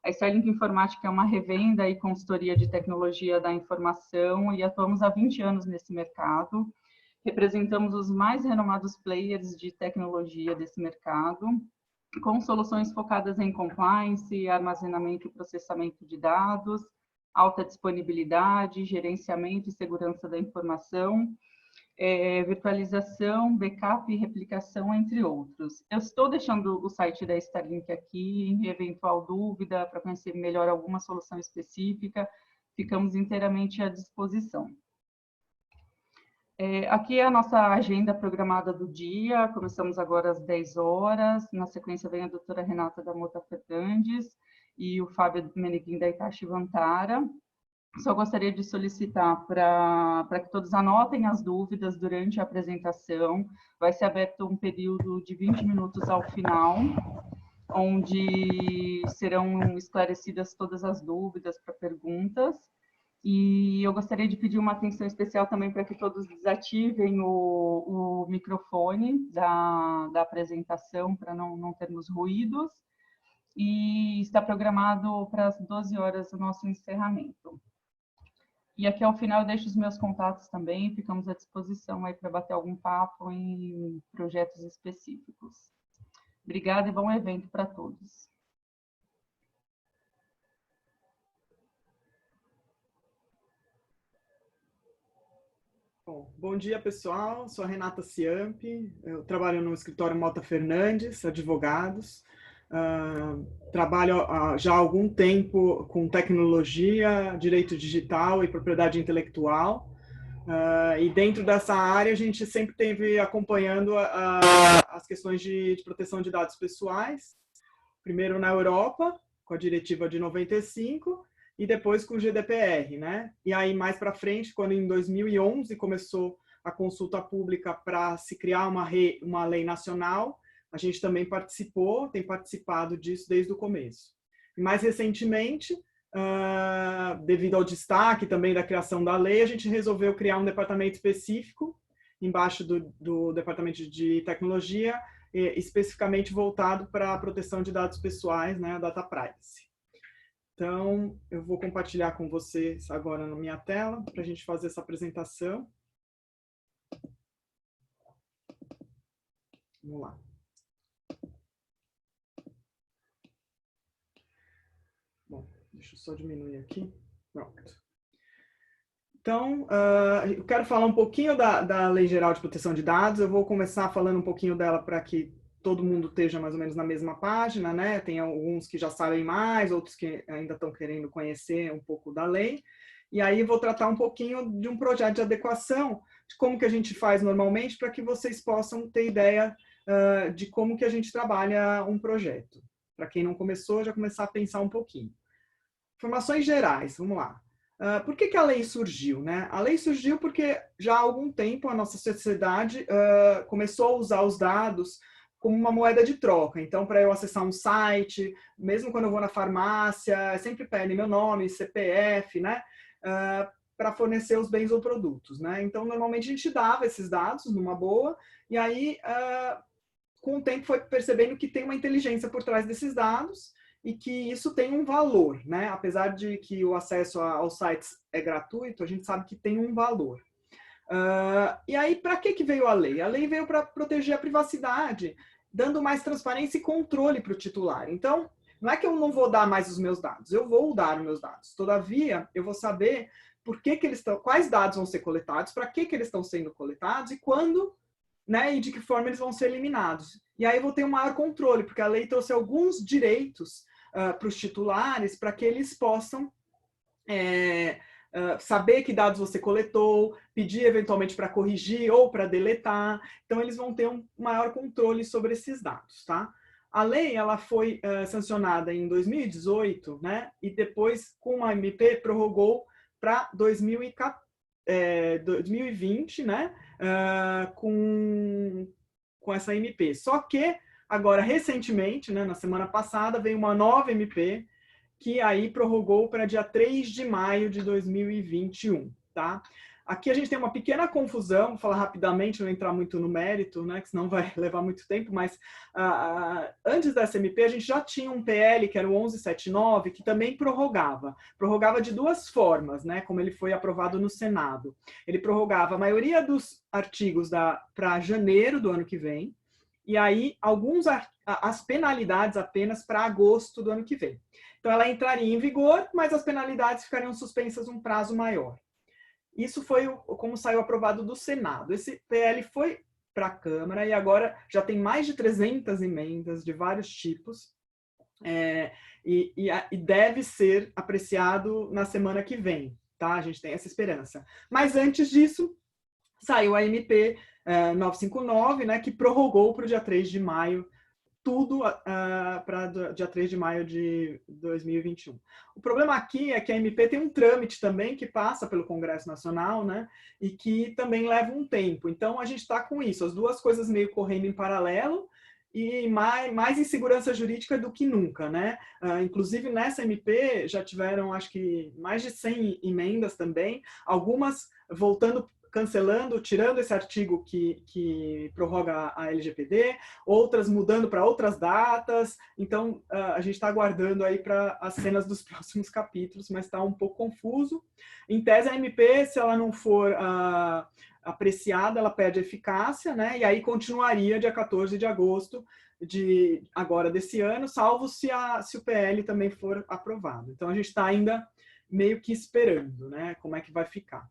A Starlink Informática é uma revenda e consultoria de tecnologia da informação e atuamos há 20 anos nesse mercado. Representamos os mais renomados players de tecnologia desse mercado, com soluções focadas em compliance, armazenamento e processamento de dados, alta disponibilidade, gerenciamento e segurança da informação, virtualização, backup e replicação, entre outros. Eu estou deixando o site da Starlink aqui, em eventual dúvida, para conhecer melhor alguma solução específica, ficamos inteiramente à disposição. Aqui é a nossa agenda programada do dia, começamos agora às 10 horas, na sequência vem a doutora Renata da Mota Fernandes e o Fábio Meneguin da Itachi Vantara. Só gostaria de solicitar para que todos anotem as dúvidas durante a apresentação, vai ser aberto um período de 20 minutos ao final, onde serão esclarecidas todas as dúvidas para perguntas. E eu gostaria de pedir uma atenção especial também para que todos desativem o microfone da apresentação, para não termos ruídos. E está programado para as 12 horas o nosso encerramento. E aqui ao final eu deixo os meus contatos também, ficamos à disposição aí para bater algum papo em projetos específicos. Obrigada e bom evento para todos. Bom dia, pessoal. Sou a Renata Ciampi, eu trabalho no escritório Mota Fernandes, advogados. Trabalho já há algum tempo com tecnologia, direito digital e propriedade intelectual. E dentro dessa área, a gente sempre esteve acompanhando as questões de proteção de dados pessoais, primeiro na Europa, com a diretiva de 95, e depois com o GDPR, né? E aí, mais para frente, quando em 2011 começou a consulta pública para se criar uma lei nacional, a gente também participou, tem participado disso desde o começo. E mais recentemente, devido ao destaque também da criação da lei, a gente resolveu criar um departamento específico, embaixo do Departamento de Tecnologia, especificamente voltado para a proteção de dados pessoais, né, a Data Privacy. Então, eu vou compartilhar com vocês agora na minha tela, para a gente fazer essa apresentação. Vamos lá. Bom, deixa eu só diminuir aqui. Pronto. Então, eu quero falar um pouquinho da Lei Geral de Proteção de Dados. Eu vou começar falando um pouquinho dela para que todo mundo esteja mais ou menos na mesma página, né? Tem alguns que já sabem mais, outros que ainda estão querendo conhecer um pouco da lei. E aí vou tratar um pouquinho de um projeto de adequação, de como que a gente faz normalmente, para que vocês possam ter ideia de como que a gente trabalha um projeto. Para quem não começou, já começar a pensar um pouquinho. Informações gerais, vamos lá. Por que a lei surgiu, né? A lei surgiu porque já há algum tempo a nossa sociedade começou a usar os dados como uma moeda de troca. Então, para eu acessar um site, mesmo quando eu vou na farmácia, sempre pedem meu nome, CPF, né? Para fornecer os bens ou produtos, né? Então, normalmente a gente dava esses dados numa boa, e aí, com o tempo, foi percebendo que tem uma inteligência por trás desses dados e que isso tem um valor, né? Apesar de que o acesso aos sites é gratuito, a gente sabe que tem um valor. E aí, para que veio a lei? A lei veio para proteger a privacidade, dando mais transparência e controle para o titular. Então, não é que eu não vou dar mais os meus dados, eu vou dar os meus dados. Todavia, eu vou saber por que eles estão, quais dados vão ser coletados, para que eles estão sendo coletados e quando, né, e de que forma eles vão ser eliminados. E aí eu vou ter um maior controle, porque a lei trouxe alguns direitos para os titulares, para que eles possam saber que dados você coletou, pedir eventualmente para corrigir ou para deletar. Então, eles vão ter um maior controle sobre esses dados, tá? A lei ela foi sancionada em 2018, né? E depois, com uma MP, prorrogou para 2020, né? Com essa MP. Só que, agora, recentemente, né, na semana passada, veio uma nova MP, que aí prorrogou para dia 3 de maio de 2021, tá? Aqui a gente tem uma pequena confusão, vou falar rapidamente, não entrar muito no mérito, né, que senão vai levar muito tempo, mas antes da SMP a gente já tinha um PL, que era o 1179, que também prorrogava. Prorrogava de duas formas, né, como ele foi aprovado no Senado. Ele prorrogava a maioria dos artigos para janeiro do ano que vem, e aí as penalidades apenas para agosto do ano que vem. Então ela entraria em vigor, mas as penalidades ficariam suspensas um prazo maior. Isso foi como saiu aprovado do Senado. Esse PL foi para a Câmara e agora já tem mais de 300 emendas de vários tipos e deve ser apreciado na semana que vem, tá? A gente tem essa esperança. Mas antes disso, saiu a MP 959, né, que prorrogou para o dia 3 de maio tudo para dia 3 de maio de 2021. O problema aqui é que a MP tem um trâmite também que passa pelo Congresso Nacional, né, e que também leva um tempo. Então, a gente está com isso, as duas coisas meio correndo em paralelo e mais insegurança jurídica do que nunca, né? Inclusive, nessa MP já tiveram, acho que, mais de 100 emendas também, algumas cancelando, tirando esse artigo que prorroga a LGPD, outras mudando para outras datas. Então, a gente está aguardando aí para as cenas dos próximos capítulos, mas está um pouco confuso. Em tese, a MP, se ela não for apreciada, ela perde eficácia, né? E aí continuaria dia 14 de agosto agora desse ano, salvo se o PL também for aprovado. Então, a gente está ainda meio que esperando, né? Como é que vai ficar.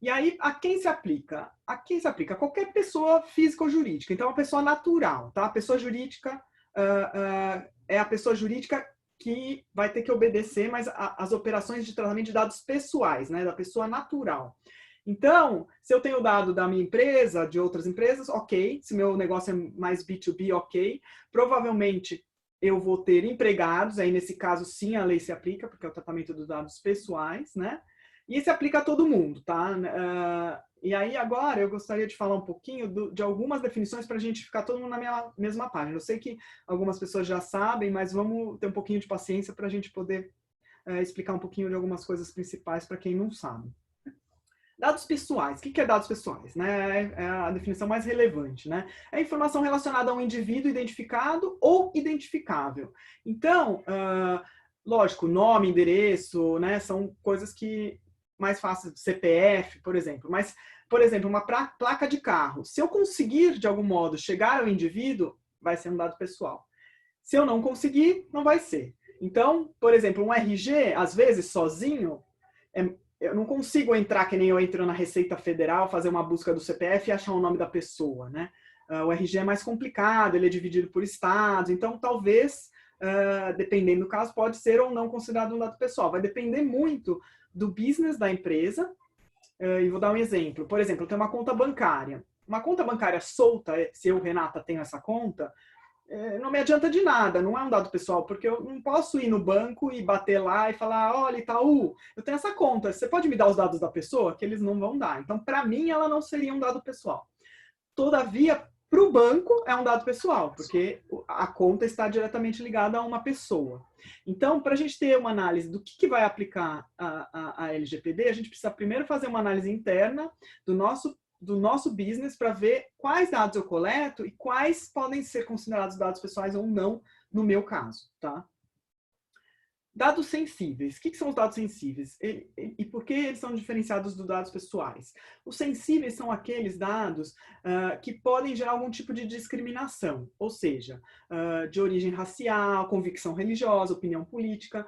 E aí, a quem se aplica? A quem se aplica? Qualquer pessoa física ou jurídica. Então, a pessoa natural, tá? A pessoa jurídica é a pessoa jurídica que vai ter que obedecer, mas as operações de tratamento de dados pessoais, né? Da pessoa natural. Então, se eu tenho dado da minha empresa, de outras empresas, ok. Se meu negócio é mais B2B, ok. Provavelmente, eu vou ter empregados. Aí, nesse caso, sim, a lei se aplica, porque é o tratamento dos dados pessoais, né? E se aplica a todo mundo, tá? E aí, agora, eu gostaria de falar um pouquinho de algumas definições para a gente ficar todo mundo na mesma página. Eu sei que algumas pessoas já sabem, mas vamos ter um pouquinho de paciência para a gente poder explicar um pouquinho de algumas coisas principais para quem não sabe. Dados pessoais. O que é dados pessoais? Né? É a definição mais relevante, né? É informação relacionada a um indivíduo identificado ou identificável. Então, lógico, nome, endereço, né? São coisas que mais fáceis, CPF, por exemplo. Mas, por exemplo, uma placa de carro. Se eu conseguir, de algum modo, chegar ao indivíduo, vai ser um dado pessoal. Se eu não conseguir, não vai ser. Então, por exemplo, um RG, às vezes, sozinho, eu não consigo entrar que nem eu entro na Receita Federal, fazer uma busca do CPF e achar o nome da pessoa, né? O RG é mais complicado, ele é dividido por estados, então talvez, dependendo do caso, pode ser ou não considerado um dado pessoal. Vai depender muito do business da empresa, e vou dar um exemplo. Por exemplo, eu tenho uma conta bancária. Uma conta bancária solta, se eu, Renata, tenho essa conta, não me adianta de nada, não é um dado pessoal, porque eu não posso ir no banco e bater lá e falar, olha, Itaú, eu tenho essa conta, você pode me dar os dados da pessoa? Que eles não vão dar. Então, para mim, ela não seria um dado pessoal. Todavia, para o banco, é um dado pessoal, porque a conta está diretamente ligada a uma pessoa. Então, para a gente ter uma análise do que vai aplicar a LGPD, a gente precisa primeiro fazer uma análise interna do nosso business para ver quais dados eu coleto e quais podem ser considerados dados pessoais ou não, no meu caso, tá? Dados sensíveis. O que são os dados sensíveis? E por que eles são diferenciados dos dados pessoais? Os sensíveis são aqueles dados que podem gerar algum tipo de discriminação, ou seja, de origem racial, convicção religiosa, opinião política,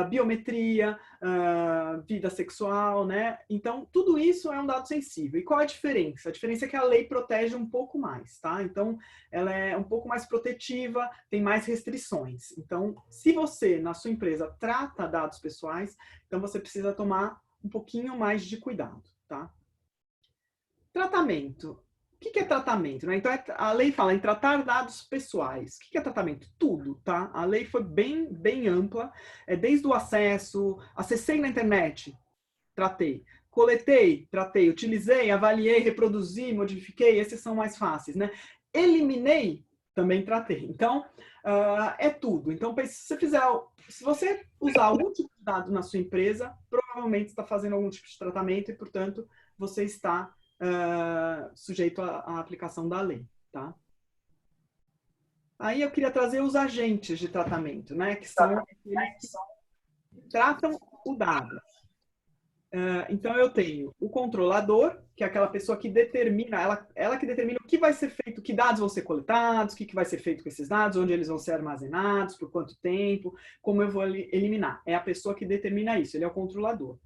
biometria, vida sexual, né? Então, tudo isso é um dado sensível. E qual é a diferença? A diferença é que a lei protege um pouco mais, tá? Então, ela é um pouco mais protetiva, tem mais restrições. Então, se você, na sua empresa, trata dados pessoais, então você precisa tomar um pouquinho mais de cuidado, tá? Tratamento. O que é tratamento? Né? Então, a lei fala em tratar dados pessoais. O que é tratamento? Tudo, tá? A lei foi bem ampla, desde o acesso, acessei na internet, tratei. Coletei, tratei. Utilizei, avaliei, reproduzi, modifiquei, esses são mais fáceis, né? Eliminei, também tratei. Então, é tudo. Então, se você usar algum tipo de dados na sua empresa, provavelmente está fazendo algum tipo de tratamento e, portanto, você está sujeito à aplicação da lei, tá? Aí eu queria trazer os agentes de tratamento, né? Que são aqueles que tratam o dado. Então, eu tenho o controlador, que é aquela pessoa que determina, ela que determina o que vai ser feito, que dados vão ser coletados, o que vai ser feito com esses dados, onde eles vão ser armazenados, por quanto tempo, como eu vou eliminar. É a pessoa que determina isso, ele é o controlador.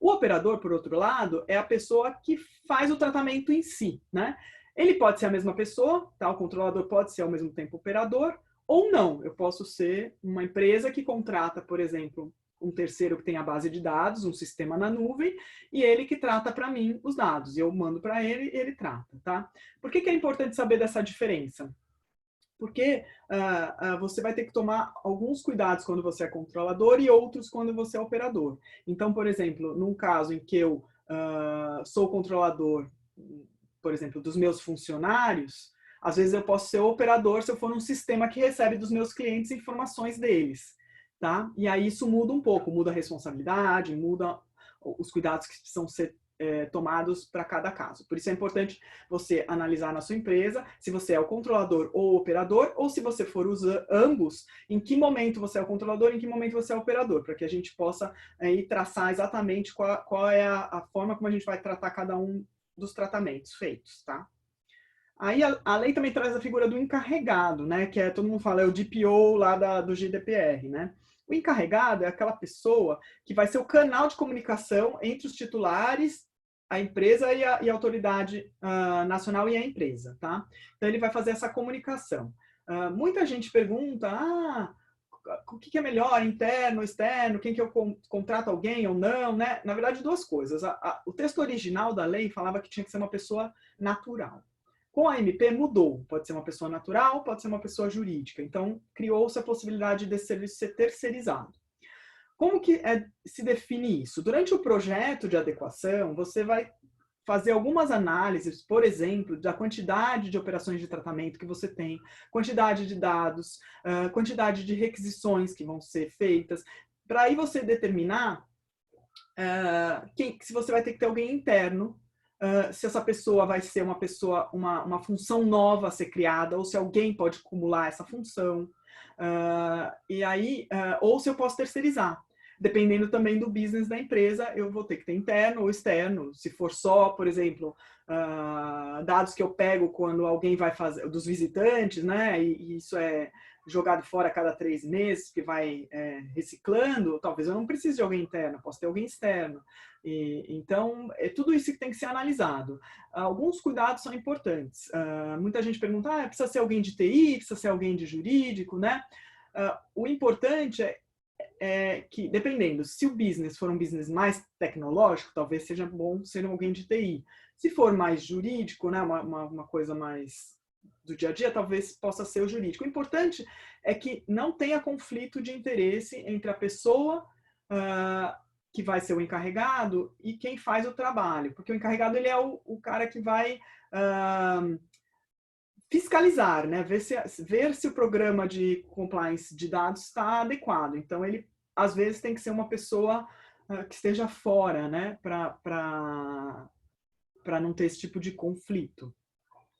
O operador, por outro lado, é a pessoa que faz o tratamento em si, né? Ele pode ser a mesma pessoa, tá? O controlador pode ser ao mesmo tempo operador, ou não. Eu posso ser uma empresa que contrata, por exemplo, um terceiro que tem a base de dados, um sistema na nuvem, e ele que trata para mim os dados. Eu mando para ele e ele trata, tá? Por que é importante saber dessa diferença? Porque você vai ter que tomar alguns cuidados quando você é controlador e outros quando você é operador. Então, por exemplo, num caso em que eu sou controlador, por exemplo, dos meus funcionários, às vezes eu posso ser operador se eu for num sistema que recebe dos meus clientes informações deles. Tá? E aí isso muda um pouco, muda a responsabilidade, muda os cuidados que precisam ser tomados para cada caso. Por isso é importante você analisar na sua empresa se você é o controlador ou o operador, ou se você for ambos, em que momento você é o controlador, em que momento você é o operador, para que a gente possa traçar exatamente qual é a forma como a gente vai tratar cada um dos tratamentos feitos, tá? Aí a lei também traz a figura do encarregado, né? Que todo mundo fala, é o DPO lá do GDPR, né? O encarregado é aquela pessoa que vai ser o canal de comunicação entre os titulares, a empresa e a autoridade nacional e a empresa, tá? Então ele vai fazer essa comunicação. Muita gente pergunta, o que é melhor, interno ou externo? Quem que eu contrato alguém ou não, né? Na verdade, duas coisas. O texto original da lei falava que tinha que ser uma pessoa natural. Com a MP mudou, pode ser uma pessoa natural, pode ser uma pessoa jurídica. Então, criou-se a possibilidade desse serviço ser terceirizado. Como que se define isso? Durante o projeto de adequação, você vai fazer algumas análises, por exemplo, da quantidade de operações de tratamento que você tem, quantidade de dados, quantidade de requisições que vão ser feitas, para aí você determinar se você vai ter que ter alguém interno, se essa pessoa vai ser uma função nova a ser criada, ou se alguém pode acumular essa função, ou se eu posso terceirizar. Dependendo também do business da empresa, eu vou ter que ter interno ou externo. Se for só, por exemplo, dados que eu pego quando alguém vai fazer, dos visitantes, né? E isso é jogado fora a cada 3 meses, que vai reciclando, talvez eu não precise de alguém interno, posso ter alguém externo. Então, é tudo isso que tem que ser analisado. Alguns cuidados são importantes. Muita gente pergunta, precisa ser alguém de TI, precisa ser alguém de jurídico, né? O importante é que, dependendo, se o business for um business mais tecnológico, talvez seja bom ser alguém de TI. Se for mais jurídico, né, uma coisa mais do dia a dia, talvez possa ser o jurídico. O importante é que não tenha conflito de interesse entre a pessoa que vai ser o encarregado e quem faz o trabalho, porque o encarregado ele é o cara que vai fiscalizar, né? Ver se o programa de compliance de dados está adequado. Então, ele, às vezes, tem que ser uma pessoa que esteja fora, né? Para não ter esse tipo de conflito,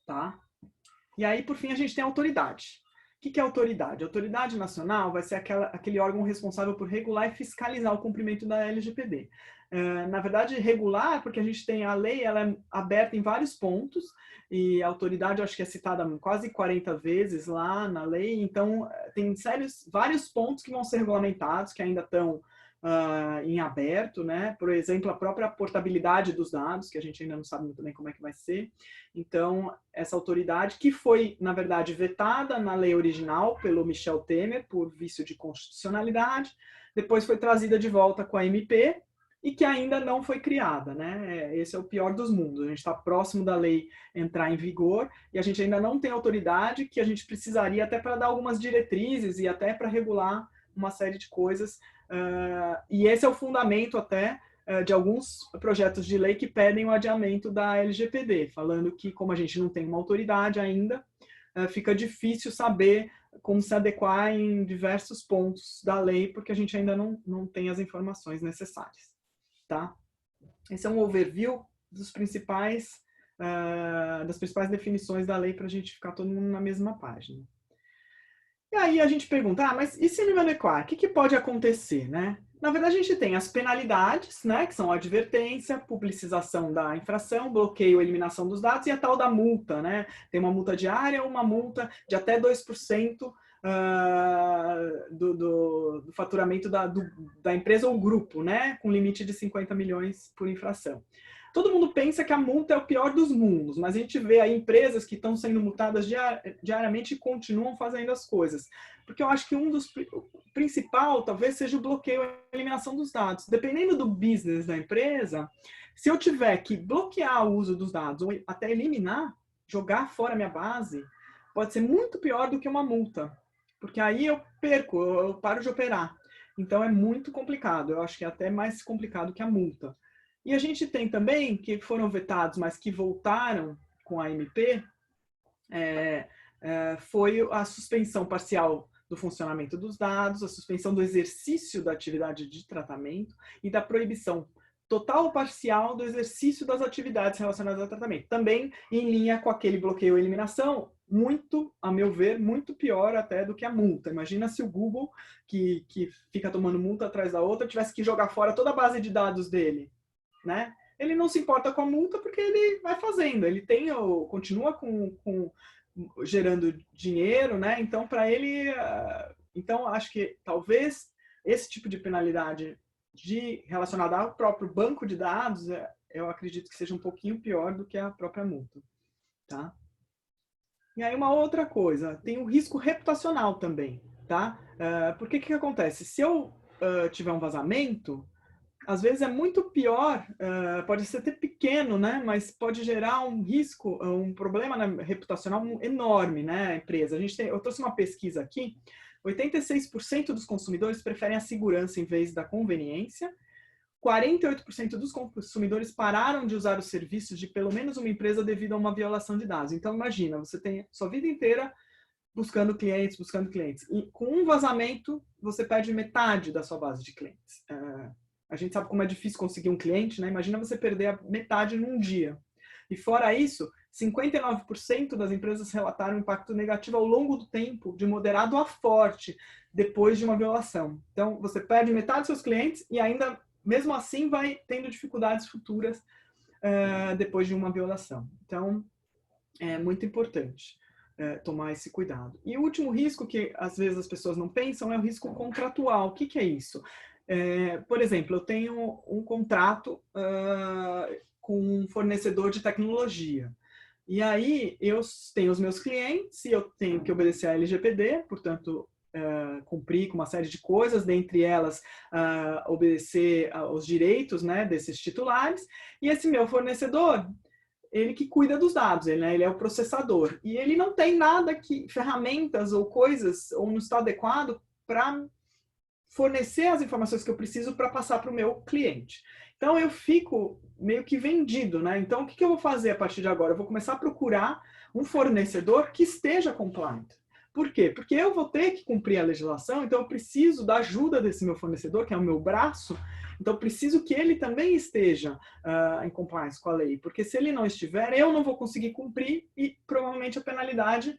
tá? E aí, por fim, a gente tem a autoridade. O que é autoridade? A autoridade nacional vai ser aquele órgão responsável por regular e fiscalizar o cumprimento da LGPD. Na verdade, regular, porque a gente tem a lei, ela é aberta em vários pontos, e a autoridade, eu acho que é citada quase 40 vezes lá na lei, então tem vários pontos que vão ser regulamentados, que ainda estão em aberto, né? Por exemplo, a própria portabilidade dos dados, que a gente ainda não sabe muito bem como é que vai ser. Então, essa autoridade, que foi, na verdade, vetada na lei original pelo Michel Temer, por vício de constitucionalidade, depois foi trazida de volta com a MP, e que ainda não foi criada, né? Esse é o pior dos mundos. A gente está próximo da lei entrar em vigor e a gente ainda não tem autoridade que a gente precisaria até para dar algumas diretrizes e até para regular uma série de coisas. E esse é o fundamento até de alguns projetos de lei que pedem o adiamento da LGPD, falando que como a gente não tem uma autoridade ainda, fica difícil saber como se adequar em diversos pontos da lei, porque a gente ainda não tem as informações necessárias. Tá? Esse é um overview das principais definições da lei para a gente ficar todo mundo na mesma página. E aí a gente pergunta, mas e se não adequar? O que pode acontecer, né? Na verdade, a gente tem as penalidades, né, que são a advertência, publicização da infração, bloqueio, eliminação dos dados e a tal da multa, né? Tem uma multa diária ou uma multa de até 2% do faturamento da empresa ou grupo, né? Com limite de 50 milhões por infração. Todo mundo pensa que a multa é o pior dos mundos, mas a gente vê aí empresas que estão sendo multadas diariamente e continuam fazendo as coisas. Porque eu acho que o principal talvez seja o bloqueio e a eliminação dos dados. Dependendo do business da empresa, se eu tiver que bloquear o uso dos dados ou até eliminar, jogar fora a minha base, pode ser muito pior do que uma multa. Porque aí eu perco, eu paro de operar. Então é muito complicado. Eu acho que é até mais complicado que a multa. E a gente tem também, que foram vetados, mas que voltaram com a MP, foi a suspensão parcial do funcionamento dos dados, a suspensão do exercício da atividade de tratamento e da proibição total ou parcial do exercício das atividades relacionadas ao tratamento. Também em linha com aquele bloqueio ou eliminação, muito, a meu ver, muito pior até do que a multa. Imagina se o Google, que fica tomando multa atrás da outra, tivesse que jogar fora toda a base de dados dele. Né? Ele não se importa com a multa porque ele vai fazendo, ele continua gerando dinheiro, né? Então para ele, então acho que talvez esse tipo de penalidade relacionada ao próprio banco de dados, eu acredito que seja um pouquinho pior do que a própria multa, tá? E aí uma outra coisa, tem o risco reputacional também, tá? Porque que acontece? Se eu tiver um vazamento, às vezes é muito pior, pode ser até pequeno, né? Mas pode gerar um risco, um problema reputacional enorme, né? A empresa. Eu trouxe uma pesquisa aqui, 86% dos consumidores preferem a segurança em vez da conveniência, 48% dos consumidores pararam de usar os serviços de pelo menos uma empresa devido a uma violação de dados. Então imagina, você tem sua vida inteira buscando clientes. E com um vazamento, você perde metade da sua base de clientes. A gente sabe como é difícil conseguir um cliente, né? Imagina você perder a metade num dia. E fora isso, 59% das empresas relataram impacto negativo ao longo do tempo, de moderado a forte, depois de uma violação. Então, você perde metade dos seus clientes e ainda, mesmo assim, vai tendo dificuldades futuras depois de uma violação. Então, é muito importante tomar esse cuidado. E o último risco que, às vezes, as pessoas não pensam é o risco contratual. O que é isso? Por exemplo, eu tenho um contrato com um fornecedor de tecnologia. E aí eu tenho os meus clientes e eu tenho que obedecer à LGPD, portanto, cumprir com uma série de coisas, dentre elas obedecer aos direitos, né, desses titulares. E esse meu fornecedor, ele que cuida dos dados, ele é o processador. E ele não tem nada ferramentas ou coisas, ou não está adequado para fornecer as informações que eu preciso para passar para o meu cliente. Então, eu fico meio que vendido, né? Então, o que eu vou fazer a partir de agora? Eu vou começar a procurar um fornecedor que esteja compliant. Por quê? Porque eu vou ter que cumprir a legislação, então eu preciso da ajuda desse meu fornecedor, que é o meu braço, então eu preciso que ele também esteja em compliance com a lei, porque se ele não estiver, eu não vou conseguir cumprir e provavelmente a penalidade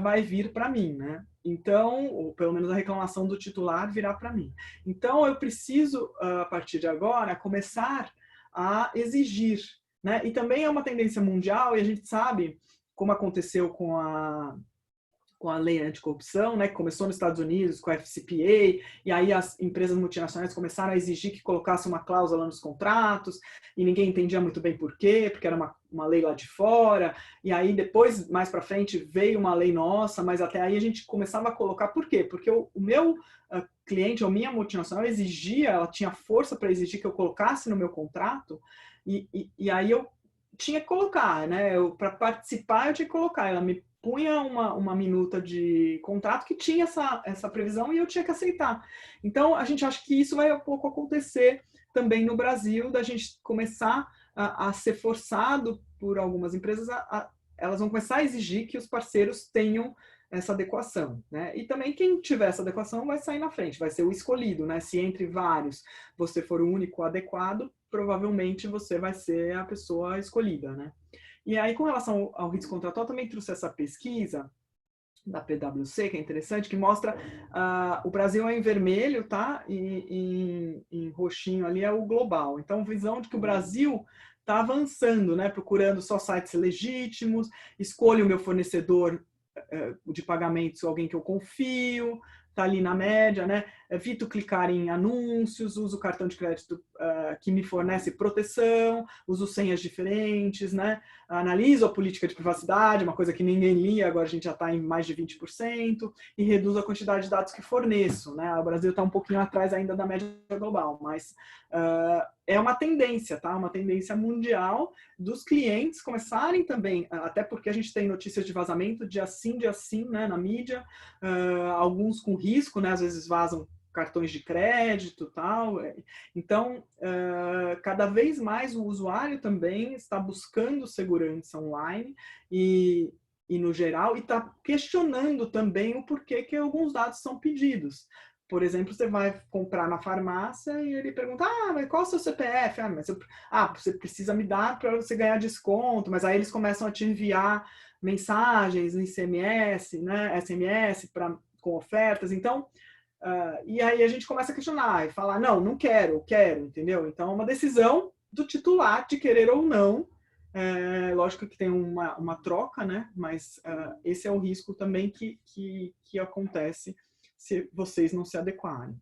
vai vir para mim, né? Então, ou pelo menos a reclamação do titular virá para mim. Então, eu preciso, a partir de agora, começar a exigir, né? E também é uma tendência mundial, e a gente sabe, como aconteceu com a lei anticorrupção, né, que começou nos Estados Unidos, com a FCPA, e aí as empresas multinacionais começaram a exigir que colocasse uma cláusula nos contratos, e ninguém entendia muito bem por quê, porque era uma lei lá de fora, e aí depois, mais para frente, veio uma lei nossa, mas até aí a gente começava a colocar, por quê? Porque o meu cliente, ou minha multinacional, exigia, ela tinha força para exigir que eu colocasse no meu contrato, e aí eu tinha que colocar, né, para participar eu tinha que colocar, ela me punha uma minuta de contrato que tinha essa previsão e eu tinha que aceitar. Então, a gente acha que isso vai um pouco acontecer também no Brasil, da gente começar a ser forçado por algumas empresas a elas vão começar a exigir que os parceiros tenham essa adequação, né? E também quem tiver essa adequação vai sair na frente, vai ser o escolhido, né? Se entre vários você for o único adequado, provavelmente você vai ser a pessoa escolhida, né? E aí, com relação ao risco contratual, também trouxe essa pesquisa da PwC, que é interessante, que mostra o Brasil é em vermelho, tá? E em roxinho ali é o global. Então, visão de que o Brasil está avançando, né? Procurando só sites legítimos, escolho o meu fornecedor de pagamentos, alguém que eu confio, tá ali na média, né? Evito clicar em anúncios, uso cartão de crédito que me fornece proteção, uso senhas diferentes, né? Analiso a política de privacidade, uma coisa que ninguém lia, agora a gente já está em mais de 20%, e reduzo a quantidade de dados que forneço, né? O Brasil está um pouquinho atrás ainda da média global, mas é uma tendência, tá? Uma tendência mundial dos clientes começarem também, até porque a gente tem notícias de vazamento dia sim, né, na mídia, alguns com risco, né? Às vezes vazam cartões de crédito, tal. Então, cada vez mais o usuário também está buscando segurança online e no geral, e está questionando também o porquê que alguns dados são pedidos. Por exemplo, você vai comprar na farmácia e ele pergunta, mas qual é o seu CPF? Você precisa me dar para você ganhar desconto, mas aí eles começam a te enviar mensagens no SMS, né? SMS com ofertas. Então, e aí a gente começa a questionar e falar, não quero, entendeu? Então é uma decisão do titular de querer ou não. Lógico que tem uma troca, né? Mas esse é o risco também que acontece se vocês não se adequarem.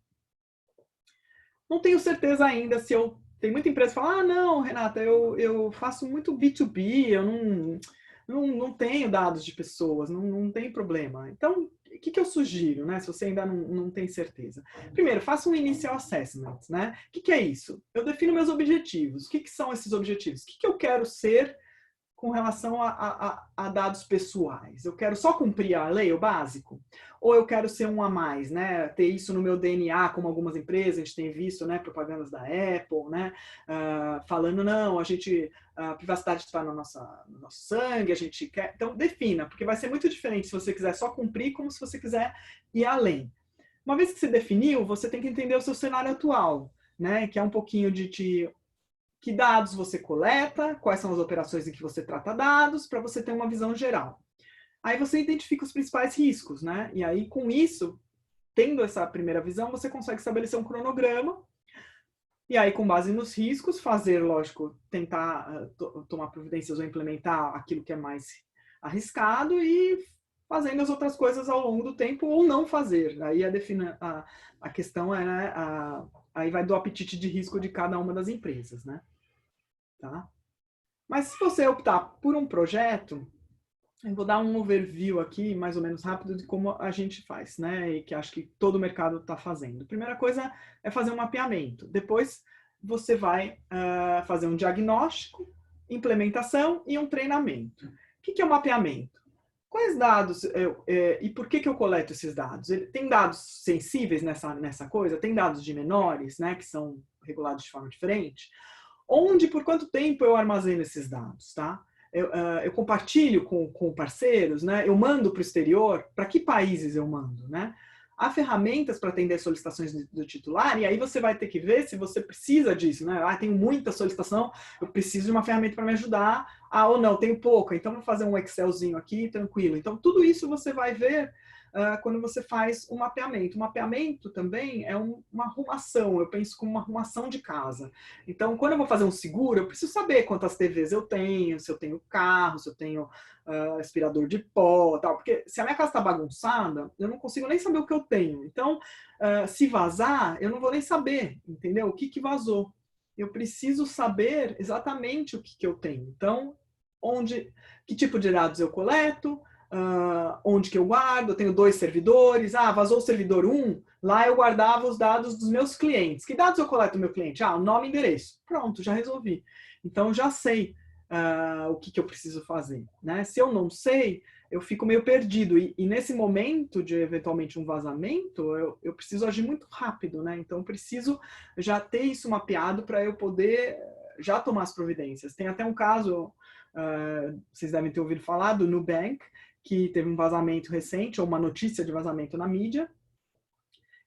Não tenho certeza ainda se eu... Tem muita empresa que fala, não, Renata, eu faço muito B2B, eu não tenho dados de pessoas, não tem problema. Então, o que eu sugiro, né? Se você ainda não tem certeza. Primeiro, faça um initial assessment, né? O que é isso? Eu defino meus objetivos. O que são esses objetivos? O que eu quero ser com relação a dados pessoais? Eu quero só cumprir a lei, o básico? Ou eu quero ser um a mais, né? Ter isso no meu DNA, como algumas empresas, a gente tem visto, né? Propagandas da Apple, né? Falando, não, a privacidade está no nosso sangue, a gente quer... Então, defina, porque vai ser muito diferente se você quiser só cumprir, como se você quiser ir além. Uma vez que você definiu, você tem que entender o seu cenário atual, né? Que é um pouquinho de que dados você coleta, quais são as operações em que você trata dados, para você ter uma visão geral. Aí você identifica os principais riscos, né? E aí, com isso, tendo essa primeira visão, você consegue estabelecer um cronograma. E aí, com base nos riscos, fazer, lógico, tentar tomar providências ou implementar aquilo que é mais arriscado e fazendo as outras coisas ao longo do tempo ou não fazer. Aí a questão é, né, aí vai do apetite de risco de cada uma das empresas, né? Tá? Mas se você optar por um projeto, eu vou dar um overview aqui, mais ou menos rápido, de como a gente faz, né? E que acho que todo o mercado está fazendo. A primeira coisa é fazer um mapeamento. Depois você vai fazer um diagnóstico, implementação e um treinamento. O que é o mapeamento? Quais dados e por que eu coleto esses dados? Tem dados sensíveis nessa coisa? Tem dados de menores, né? Que são regulados de forma diferente? Onde, por quanto tempo eu armazeno esses dados, tá? Eu compartilho com parceiros, né? Eu mando para o exterior, para que países eu mando, né? Há ferramentas para atender solicitações do titular, e aí você vai ter que ver se você precisa disso, né? Tenho muita solicitação, eu preciso de uma ferramenta para me ajudar, ou não, tenho pouca, então vou fazer um Excelzinho aqui, tranquilo. Então, tudo isso você vai ver quando você faz o mapeamento. O mapeamento também é uma arrumação, eu penso como uma arrumação de casa. Então, quando eu vou fazer um seguro, eu preciso saber quantas TVs eu tenho, se eu tenho carro, se eu tenho aspirador de pó, tal. Porque se a minha casa está bagunçada, eu não consigo nem saber o que eu tenho. Então, se vazar, eu não vou nem saber, entendeu? O que vazou. Eu preciso saber exatamente o que eu tenho. Então, que tipo de dados eu coleto, onde que eu guardo, eu tenho 2 servidores, vazou o servidor 1, lá eu guardava os dados dos meus clientes. Que dados eu coleto do meu cliente? O nome e endereço. Pronto, já resolvi. Então, já sei o que eu preciso fazer, né? Se eu não sei, eu fico meio perdido. E nesse momento de, eventualmente, um vazamento, eu preciso agir muito rápido, né? Então, eu preciso já ter isso mapeado para eu poder já tomar as providências. Tem até um caso vocês devem ter ouvido falar do Nubank, que teve um vazamento recente, ou uma notícia de vazamento na mídia.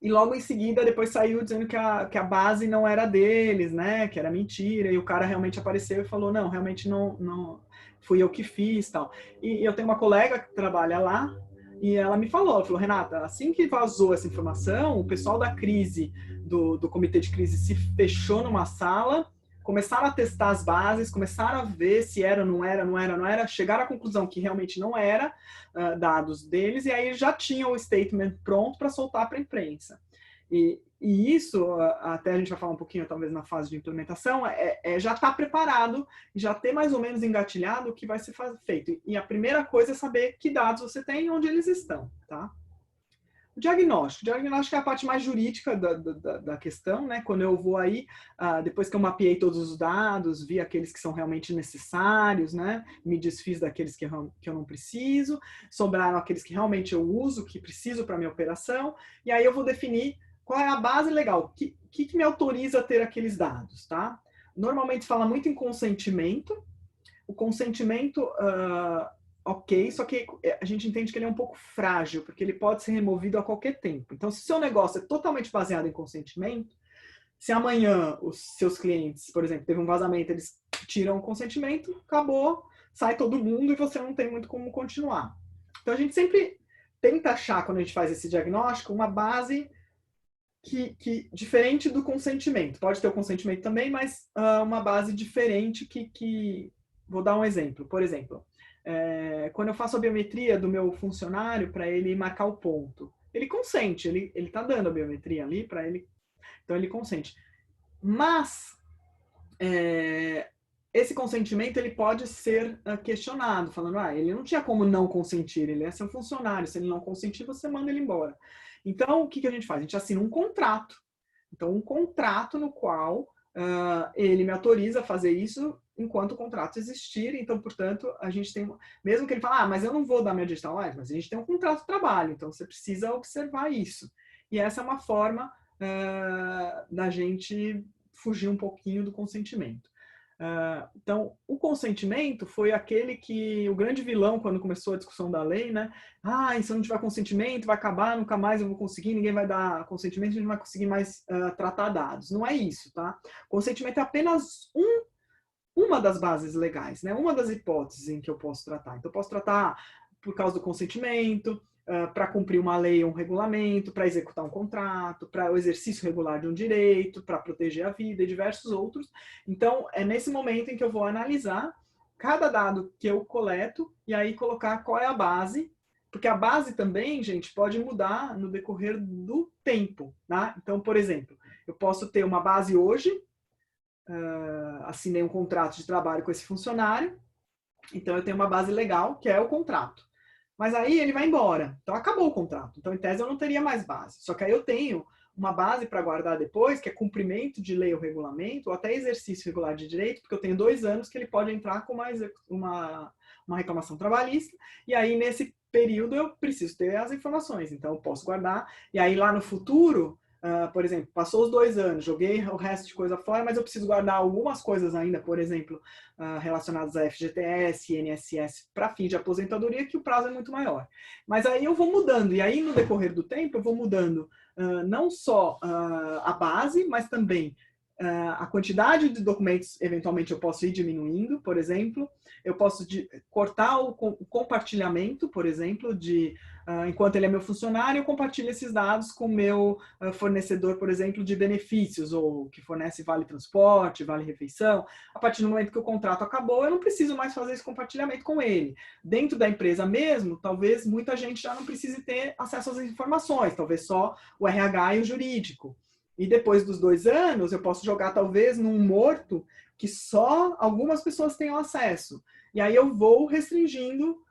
E logo em seguida, depois saiu dizendo que a base não era deles, né? Que era mentira. E o cara realmente apareceu e falou, não, realmente não fui eu que fiz, tal. E eu tenho uma colega que trabalha lá, e ela me falou, Renata, assim que vazou essa informação, o pessoal da crise, do comitê de crise, se fechou numa sala, começaram a testar as bases, começaram a ver se era, não era, chegaram à conclusão que realmente não era dados deles, e aí já tinham o statement pronto para soltar para a imprensa. E isso, até a gente vai falar um pouquinho, talvez, na fase de implementação, já está preparado, já ter mais ou menos engatilhado o que vai ser feito. E a primeira coisa é saber que dados você tem e onde eles estão, tá? O diagnóstico é a parte mais jurídica da questão, né? Quando eu vou aí, depois que eu mapeei todos os dados, vi aqueles que são realmente necessários, né? Me desfiz daqueles que eu não preciso, sobraram aqueles que realmente eu uso, que preciso para minha operação, e aí eu vou definir qual é a base legal, o que me autoriza a ter aqueles dados, tá? Normalmente fala muito em consentimento. O consentimento... ok, só que a gente entende que ele é um pouco frágil, porque ele pode ser removido a qualquer tempo. Então, se o seu negócio é totalmente baseado em consentimento, se amanhã os seus clientes, por exemplo, teve um vazamento, eles tiram o consentimento, acabou, sai todo mundo e você não tem muito como continuar. Então, a gente sempre tenta achar, quando a gente faz esse diagnóstico, uma base que diferente do consentimento. Pode ter o consentimento também, mas uma base diferente que... Vou dar um exemplo. Por exemplo, quando eu faço a biometria do meu funcionário para ele marcar o ponto, ele consente, ele está dando a biometria ali para ele, então ele consente. Mas esse consentimento ele pode ser questionado, falando, ele não tinha como não consentir, ele é seu funcionário, se ele não consentir, você manda ele embora. Então, o que a gente faz? A gente assina um contrato. Então, um contrato no qual ele me autoriza a fazer isso enquanto o contrato existir. Então, portanto, a gente tem... Mesmo que ele fale, mas eu não vou dar minha digital live, mas a gente tem um contrato de trabalho, então você precisa observar isso. E essa é uma forma da gente fugir um pouquinho do consentimento. Então, o consentimento foi aquele que o grande vilão, quando começou a discussão da lei, né? Se eu não tiver consentimento, vai acabar, nunca mais eu vou conseguir, ninguém vai dar consentimento, a gente não vai conseguir mais tratar dados. Não é isso, tá? Consentimento é apenas uma das bases legais, né? Uma das hipóteses em que eu posso tratar. Então, eu posso tratar por causa do consentimento, para cumprir uma lei ou um regulamento, para executar um contrato, para o exercício regular de um direito, para proteger a vida e diversos outros. Então, é nesse momento em que eu vou analisar cada dado que eu coleto e aí colocar qual é a base, porque a base também, gente, pode mudar no decorrer do tempo, tá? Então, por exemplo, eu posso ter uma base hoje, assinei um contrato de trabalho com esse funcionário, então eu tenho uma base legal, que é o contrato. Mas aí ele vai embora. Então acabou o contrato. Então, em tese, eu não teria mais base. Só que aí eu tenho uma base para guardar depois, que é cumprimento de lei ou regulamento, ou até exercício regular de direito, porque eu tenho 2 anos que ele pode entrar com uma reclamação trabalhista. E aí, nesse período, eu preciso ter as informações. Então, eu posso guardar. E aí, lá no futuro... por exemplo, passou os 2 anos, joguei o resto de coisa fora, mas eu preciso guardar algumas coisas ainda, por exemplo, relacionadas a FGTS, INSS, para fim de aposentadoria, que o prazo é muito maior. Mas aí eu vou mudando, e aí no decorrer do tempo eu vou mudando não só a base, mas também a quantidade de documentos, eventualmente eu posso ir diminuindo, por exemplo, eu posso cortar o compartilhamento, por exemplo, enquanto ele é meu funcionário, eu compartilho esses dados com o meu fornecedor, por exemplo, de benefícios, ou que fornece vale transporte, vale refeição. A partir do momento que o contrato acabou, eu não preciso mais fazer esse compartilhamento com ele. Dentro da empresa mesmo, talvez muita gente já não precise ter acesso às informações, talvez só o RH e o jurídico. E depois dos 2 anos, eu posso jogar talvez num morto que só algumas pessoas tenham acesso. E aí eu vou restringindo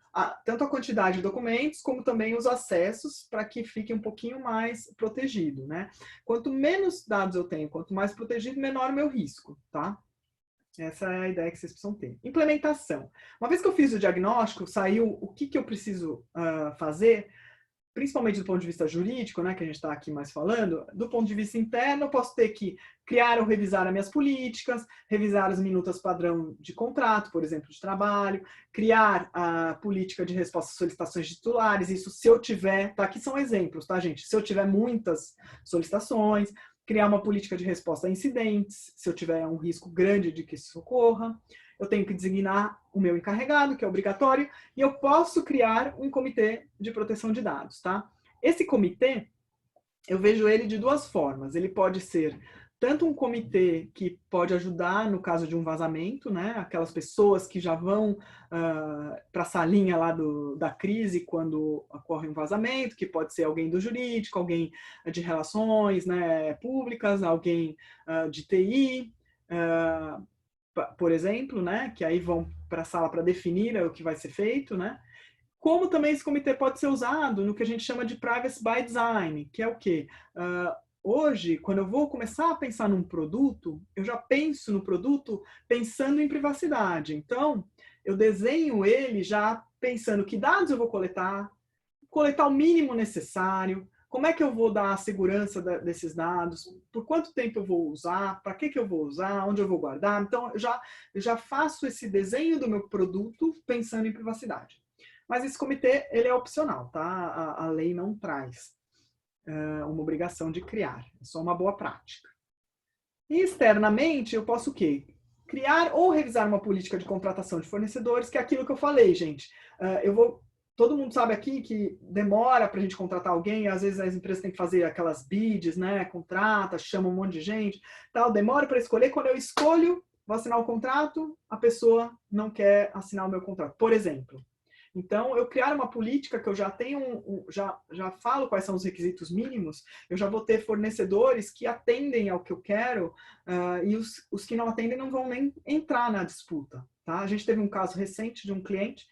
tanto a quantidade de documentos, como também os acessos, para que fique um pouquinho mais protegido, né? Quanto menos dados eu tenho, quanto mais protegido, menor o meu risco, tá? Essa é a ideia que vocês precisam ter. Implementação. Uma vez que eu fiz o diagnóstico, saiu o que eu preciso fazer, principalmente do ponto de vista jurídico, né, que a gente está aqui mais falando, do ponto de vista interno, eu posso ter que criar ou revisar as minhas políticas, revisar as minutas padrão de contrato, por exemplo, de trabalho, criar a política de resposta às solicitações de titulares, isso se eu tiver, tá? Aqui são exemplos, tá, gente? Se eu tiver muitas solicitações, criar uma política de resposta a incidentes, se eu tiver um risco grande de que isso ocorra, eu tenho que designar o meu encarregado, que é obrigatório, e eu posso criar um comitê de proteção de dados, tá? Esse comitê, eu vejo ele de duas formas. Ele pode ser tanto um comitê que pode ajudar no caso de um vazamento, né? Aquelas pessoas que já vão para a salinha lá da crise quando ocorre um vazamento, que pode ser alguém do jurídico, alguém de relações, né, públicas, alguém de TI, por exemplo, né, que aí vão para a sala para definir o que vai ser feito, né? Como também esse comitê pode ser usado no que a gente chama de privacy by design, que é o quê? Hoje, quando eu vou começar a pensar num produto, eu já penso no produto pensando em privacidade. Então, eu desenho ele já pensando que dados eu vou coletar o mínimo necessário, como é que eu vou dar a segurança desses dados, por quanto tempo eu vou usar, para que eu vou usar, onde eu vou guardar. Então, eu já faço esse desenho do meu produto pensando em privacidade. Mas esse comitê, ele é opcional, tá? A lei não traz uma obrigação de criar. É só uma boa prática. E externamente, eu posso o quê? Criar ou revisar uma política de contratação de fornecedores, que é aquilo que eu falei, gente. Todo mundo sabe aqui que demora para a gente contratar alguém, às vezes as empresas têm que fazer aquelas bids, né? Contrata, chama um monte de gente, tal, demora para escolher. Quando eu escolho, vou assinar o contrato, a pessoa não quer assinar o meu contrato, por exemplo. Então, eu criar uma política que eu já tenho, já falo quais são os requisitos mínimos, eu já vou ter fornecedores que atendem ao que eu quero, e os que não atendem não vão nem entrar na disputa. Tá? A gente teve um caso recente de um cliente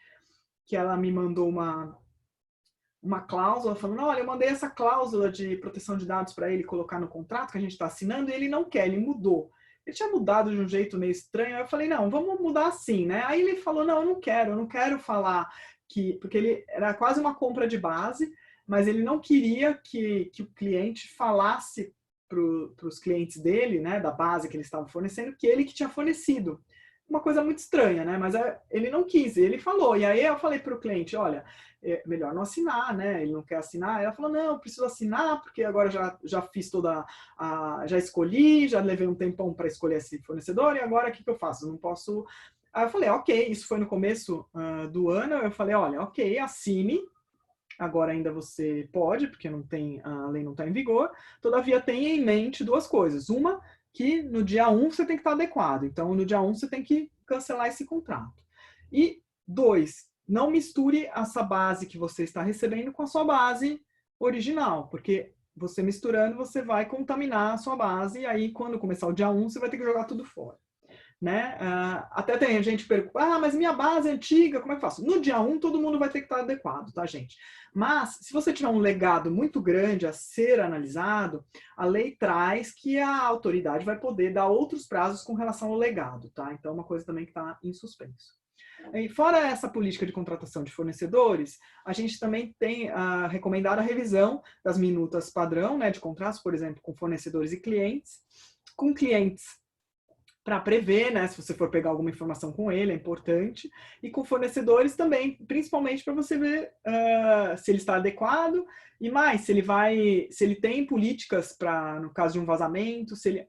que ela me mandou uma cláusula falando, olha, eu mandei essa cláusula de proteção de dados para ele colocar no contrato que a gente está assinando e ele não quer, ele mudou. Ele tinha mudado de um jeito meio estranho, aí eu falei, não, vamos mudar assim, né? Aí ele falou, não, eu não quero falar porque ele era quase uma compra de base, mas ele não queria que o cliente falasse para os clientes dele, né, da base que ele estava fornecendo, que ele que tinha fornecido. Uma coisa muito estranha, né? Mas ele não quis, ele falou. E aí eu falei para o cliente, olha, é melhor não assinar, né? Ele não quer assinar. Aí ela falou, não, eu preciso assinar, porque agora já fiz já escolhi, já levei um tempão para escolher esse fornecedor, e agora o que eu faço? Eu não posso... Aí eu falei, ok, isso foi no começo do ano, eu falei, olha, ok, assine, agora ainda você pode, porque a lei não está em vigor, todavia tenha em mente duas coisas. Uma, que no dia 1 você tem que estar adequado. Então, no dia 1 você tem que cancelar esse contrato. E 2, não misture essa base que você está recebendo com a sua base original, porque você misturando, você vai contaminar a sua base, e aí quando começar o dia 1, você vai ter que jogar tudo fora. Né? Até tem gente que pergunta, mas minha base é antiga, como é que eu faço? No dia 1, todo mundo vai ter que estar adequado, tá, gente? Mas, se você tiver um legado muito grande a ser analisado, a lei traz que a autoridade vai poder dar outros prazos com relação ao legado, tá? Então, é uma coisa também que está em suspenso. E fora essa política de contratação de fornecedores, a gente também tem recomendado a revisão das minutas padrão, né, de contratos, por exemplo, com fornecedores e clientes. Com clientes, para prever, né, se você for pegar alguma informação com ele, é importante, e com fornecedores também, principalmente para você ver se ele está adequado, e mais, se ele tem políticas para, no caso de um vazamento, se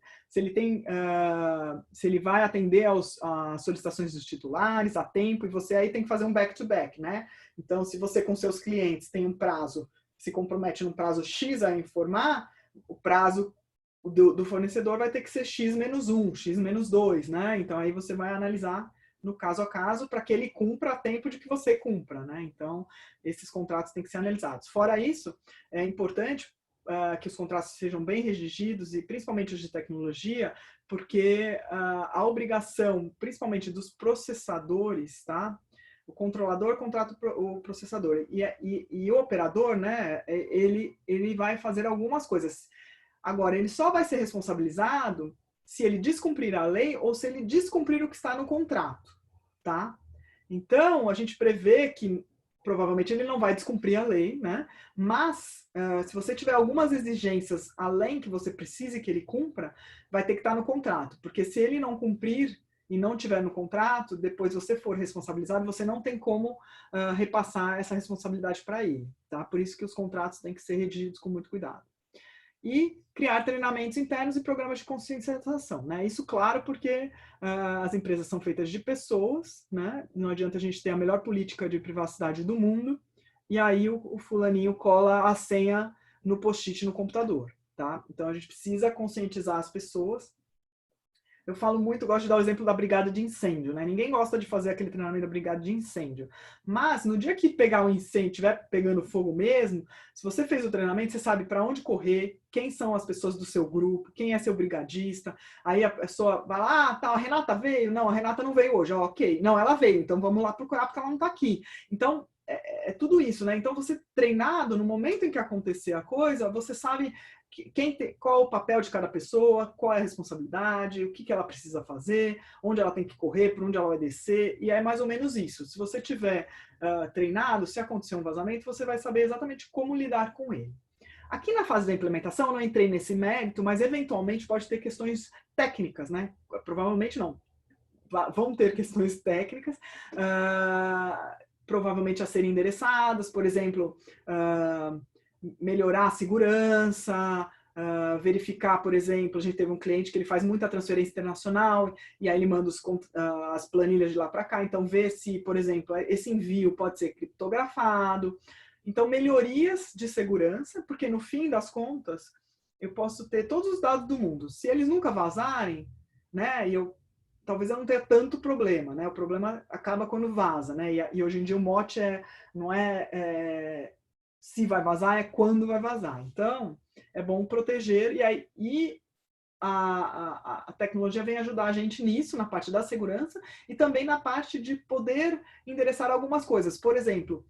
ele vai atender às solicitações dos titulares a tempo, e você aí tem que fazer um back-to-back, né? Então, se você com seus clientes tem um prazo, se compromete num prazo X a informar, o prazo do fornecedor vai ter que ser X-1, X-2, né? Então, aí você vai analisar no caso a caso para que ele cumpra a tempo de que você cumpra, né? Então, esses contratos têm que ser analisados. Fora isso, é importante que os contratos sejam bem redigidos, e principalmente os de tecnologia, porque a obrigação, principalmente dos processadores, tá? O controlador contrata o processador e o operador, né? Ele vai fazer algumas coisas. Agora, ele só vai ser responsabilizado se ele descumprir a lei ou se ele descumprir o que está no contrato, tá? Então, a gente prevê que provavelmente ele não vai descumprir a lei, né? Mas, se você tiver algumas exigências além que você precise que ele cumpra, vai ter que estar no contrato. Porque se ele não cumprir e não tiver no contrato, depois você for responsabilizado, você não tem como repassar essa responsabilidade para ele, tá? Por isso que os contratos têm que ser redigidos com muito cuidado. E criar treinamentos internos e programas de conscientização, né? Isso, claro, porque as empresas são feitas de pessoas, né? Não adianta a gente ter a melhor política de privacidade do mundo e aí o fulaninho cola a senha no post-it no computador, tá? Então a gente precisa conscientizar as pessoas. Eu falo muito, gosto de dar o exemplo da brigada de incêndio, né? Ninguém gosta de fazer aquele treinamento da brigada de incêndio. Mas, no dia que pegar um incêndio, estiver pegando fogo mesmo, se você fez o treinamento, você sabe para onde correr, quem são as pessoas do seu grupo, quem é seu brigadista. Aí a pessoa vai lá, ah, tá, a Renata veio? Não, a Renata não veio hoje. Ok. Não, ela veio, então vamos lá procurar porque ela não está aqui. Então, é tudo isso, né? Então, você treinado, no momento em que acontecer a coisa, você sabe qual o papel de cada pessoa, qual é a responsabilidade, o que ela precisa fazer, onde ela tem que correr, por onde ela vai descer, e é mais ou menos isso. Se você tiver treinado, se acontecer um vazamento, você vai saber exatamente como lidar com ele. Aqui na fase da implementação, eu não entrei nesse mérito, mas eventualmente pode ter questões técnicas, né? Provavelmente não. Vão ter questões técnicas, provavelmente a serem endereçadas, por exemplo, melhorar a segurança, verificar, por exemplo, a gente teve um cliente que ele faz muita transferência internacional e aí ele manda as planilhas de lá para cá, então ver se, por exemplo, esse envio pode ser criptografado. Então, melhorias de segurança, porque no fim das contas, eu posso ter todos os dados do mundo. Se eles nunca vazarem, né, talvez eu não tenha tanto problema, né? O problema acaba quando vaza, né? E hoje em dia o mote não é se vai vazar, é quando vai vazar. Então, é bom proteger e a tecnologia vem ajudar a gente nisso, na parte da segurança e também na parte de poder endereçar algumas coisas. Por exemplo,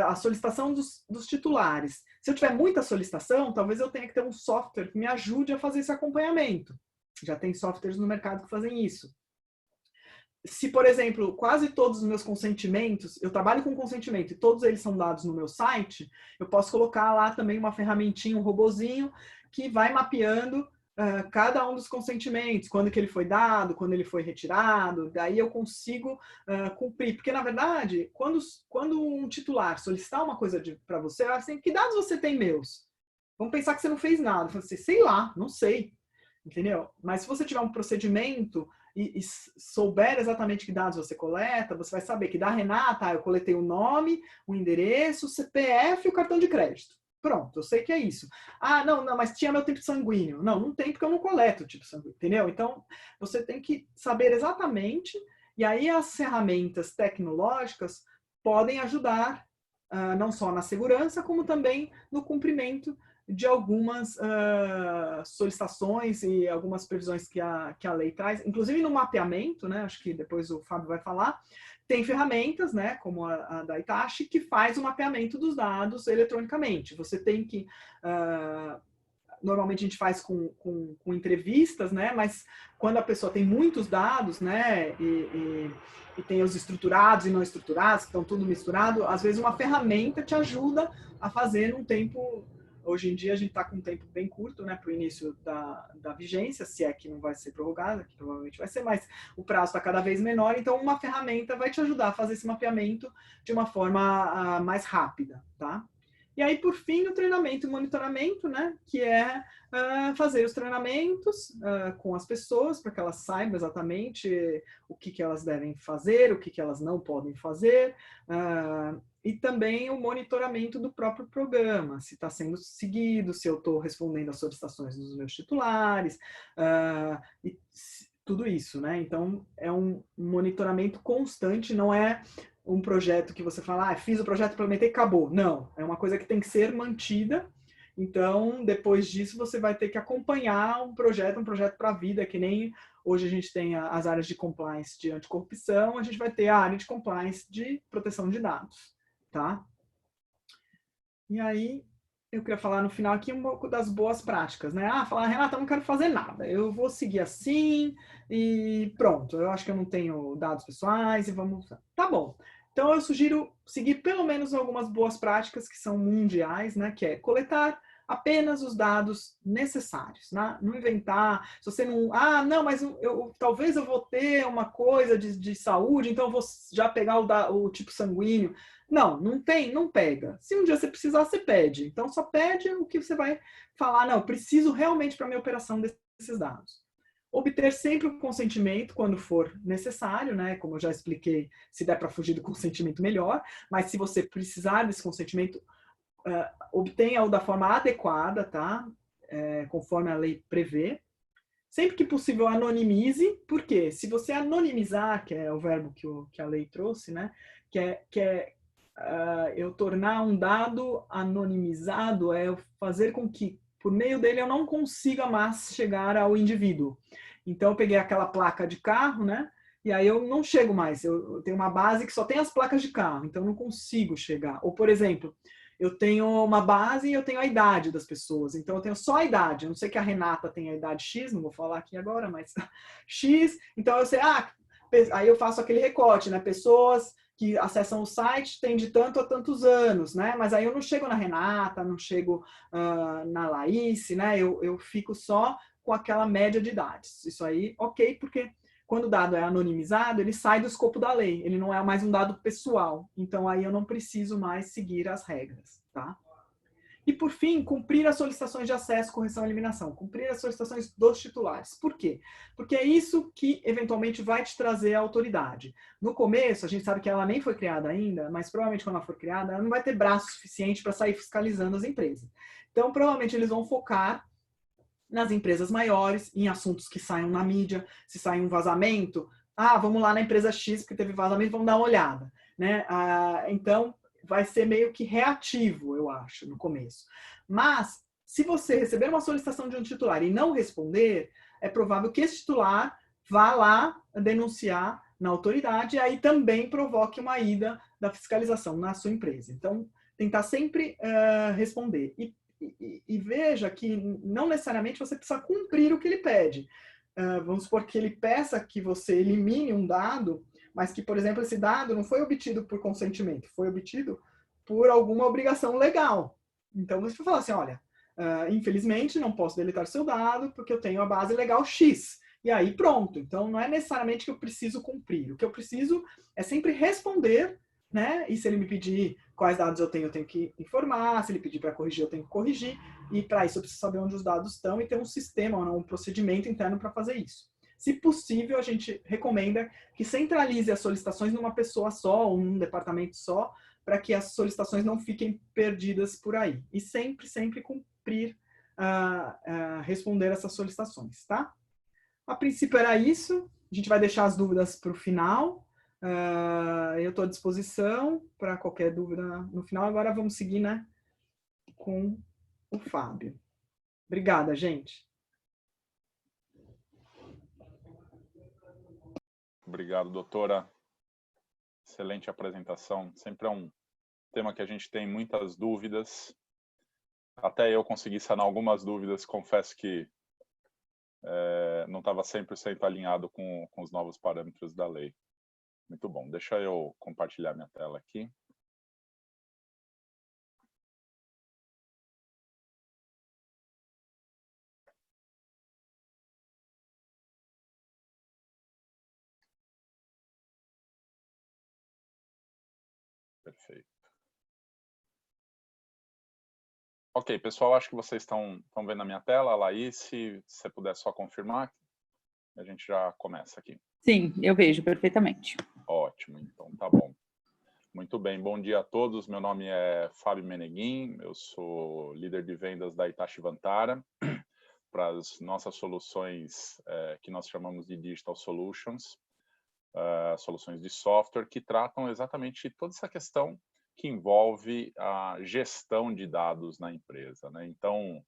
a solicitação dos titulares. Se eu tiver muita solicitação, talvez eu tenha que ter um software que me ajude a fazer esse acompanhamento. Já tem softwares no mercado que fazem isso. Se, por exemplo, quase todos os meus consentimentos, eu trabalho com consentimento e todos eles são dados no meu site, eu posso colocar lá também uma ferramentinha, um robozinho, que vai mapeando cada um dos consentimentos, quando que ele foi dado, quando ele foi retirado, daí eu consigo cumprir. Porque, na verdade, quando um titular solicitar uma coisa para você, assim, que dados você tem meus? Vamos pensar que você não fez nada. Você, sei lá, não sei. Entendeu? Mas se você tiver um procedimento e souber exatamente que dados você coleta, você vai saber que da Renata, eu coletei o nome, o endereço, o CPF e o cartão de crédito. Pronto, eu sei que é isso. Ah, não, mas tinha meu tipo sanguíneo. Não tem porque eu não coleto o tipo sanguíneo, entendeu? Então, você tem que saber exatamente, e aí as ferramentas tecnológicas podem ajudar não só na segurança, como também no cumprimento de algumas solicitações e algumas previsões que a lei traz, inclusive no mapeamento, né, acho que depois o Fábio vai falar, tem ferramentas, né, como a da Itachi, que faz o mapeamento dos dados eletronicamente. Você tem que... normalmente a gente faz com entrevistas, né, mas quando a pessoa tem muitos dados, né, e tem os estruturados e não estruturados, que estão tudo misturado, às vezes uma ferramenta te ajuda a fazer num tempo... Hoje em dia a gente está com um tempo bem curto, né, para o início da vigência, se é que não vai ser prorrogada, que provavelmente vai ser, mas o prazo está cada vez menor, então uma ferramenta vai te ajudar a fazer esse mapeamento de uma forma mais rápida, tá? E aí, por fim, o treinamento e monitoramento, né, que é fazer os treinamentos com as pessoas, para que elas saibam exatamente o que elas devem fazer, o que elas não podem fazer, e também o monitoramento do próprio programa, se está sendo seguido, se eu estou respondendo às solicitações dos meus titulares, e tudo isso, né? Então, é um monitoramento constante, não é um projeto que você fala, fiz o projeto, implementei, acabou. Não, é uma coisa que tem que ser mantida. Então, depois disso, você vai ter que acompanhar um projeto para a vida, que nem hoje a gente tem as áreas de compliance de anticorrupção, a gente vai ter a área de compliance de proteção de dados, tá? E aí, eu queria falar no final aqui um pouco das boas práticas, né? Falar, Renata, eu não quero fazer nada, eu vou seguir assim e pronto, eu acho que eu não tenho dados pessoais e vamos... Tá bom. Então, eu sugiro seguir pelo menos algumas boas práticas que são mundiais, né? Que é coletar apenas os dados necessários, né? Não inventar, se você não... Ah, não, mas talvez eu vou ter uma coisa de saúde, então eu vou já pegar o tipo sanguíneo. Não, não tem, não pega. Se um dia você precisar, você pede. Então, só pede o que você vai falar. Não, eu preciso realmente para a minha operação desses dados. Obter sempre o consentimento quando for necessário, né? Como eu já expliquei, se der para fugir do consentimento, melhor. Mas se você precisar desse consentimento, obtenha-o da forma adequada, tá? Conforme a lei prevê. Sempre que possível, anonimize. Por quê? Se você anonimizar, que é o verbo que a lei trouxe, né? Que é eu tornar um dado anonimizado, é fazer com que, por meio dele, eu não consiga mais chegar ao indivíduo. Então, eu peguei aquela placa de carro, né? E aí eu não chego mais. Eu tenho uma base que só tem as placas de carro, então eu não consigo chegar. Ou, por exemplo, eu tenho uma base e eu tenho a idade das pessoas. Então, eu tenho só a idade. Eu não sei que a Renata tem a idade X, não vou falar aqui agora, mas X. Então, eu sei, aí eu faço aquele recorte, né? Pessoas que acessam o site têm de tanto a tantos anos, né? Mas aí eu não chego na Renata, não chego na Laís, né? Eu fico só com aquela média de idades. Isso aí, ok, porque quando o dado é anonimizado, ele sai do escopo da lei, ele não é mais um dado pessoal. Então, aí eu não preciso mais seguir as regras, tá? E, por fim, cumprir as solicitações de acesso, correção e eliminação. Cumprir as solicitações dos titulares. Por quê? Porque é isso que, eventualmente, vai te trazer a autoridade. No começo, a gente sabe que ela nem foi criada ainda, mas provavelmente quando ela for criada, ela não vai ter braço suficiente para sair fiscalizando as empresas. Então, provavelmente, eles vão focar nas empresas maiores, em assuntos que saiam na mídia, se sai um vazamento, vamos lá na empresa X, porque teve vazamento, vamos dar uma olhada, né? Então, vai ser meio que reativo, eu acho, no começo. Mas, se você receber uma solicitação de um titular e não responder, é provável que esse titular vá lá denunciar na autoridade e aí também provoque uma ida da fiscalização na sua empresa. Então, tentar sempre responder. E veja que não necessariamente você precisa cumprir o que ele pede. Vamos supor que ele peça que você elimine um dado, mas que, por exemplo, esse dado não foi obtido por consentimento, foi obtido por alguma obrigação legal. Então, você vai falar assim, olha, infelizmente não posso deletar seu dado porque eu tenho a base legal X. E aí pronto. Então, não é necessariamente que eu preciso cumprir. O que eu preciso é sempre responder, né? E se ele me pedir quais dados eu tenho que informar. Se ele pedir para corrigir, eu tenho que corrigir. E para isso eu preciso saber onde os dados estão e ter um sistema, um procedimento interno para fazer isso. Se possível, a gente recomenda que centralize as solicitações numa pessoa só ou num departamento só, para que as solicitações não fiquem perdidas por aí. E sempre, sempre cumprir, responder essas solicitações, tá? A princípio era isso. A gente vai deixar as dúvidas para o final. Eu estou à disposição para qualquer dúvida no final. Agora vamos seguir, né, com o Fábio. Obrigada, gente. Obrigado, doutora. Excelente apresentação. Sempre é um tema que a gente tem muitas dúvidas. Até eu consegui sanar algumas dúvidas. Confesso que não estava 100% alinhado com os novos parâmetros da lei. Muito bom. Deixa eu compartilhar minha tela aqui. Perfeito. Ok, pessoal, acho que vocês estão vendo a minha tela. Laís, se você puder só confirmar, a gente já começa aqui. Sim, eu vejo perfeitamente. Ótimo, então tá bom. Muito bem, bom dia a todos. Meu nome é Fábio Meneguin, eu sou líder de vendas da Hitachi Vantara para as nossas soluções que nós chamamos de Digital Solutions, soluções de software que tratam exatamente toda essa questão que envolve a gestão de dados na empresa, né? Então,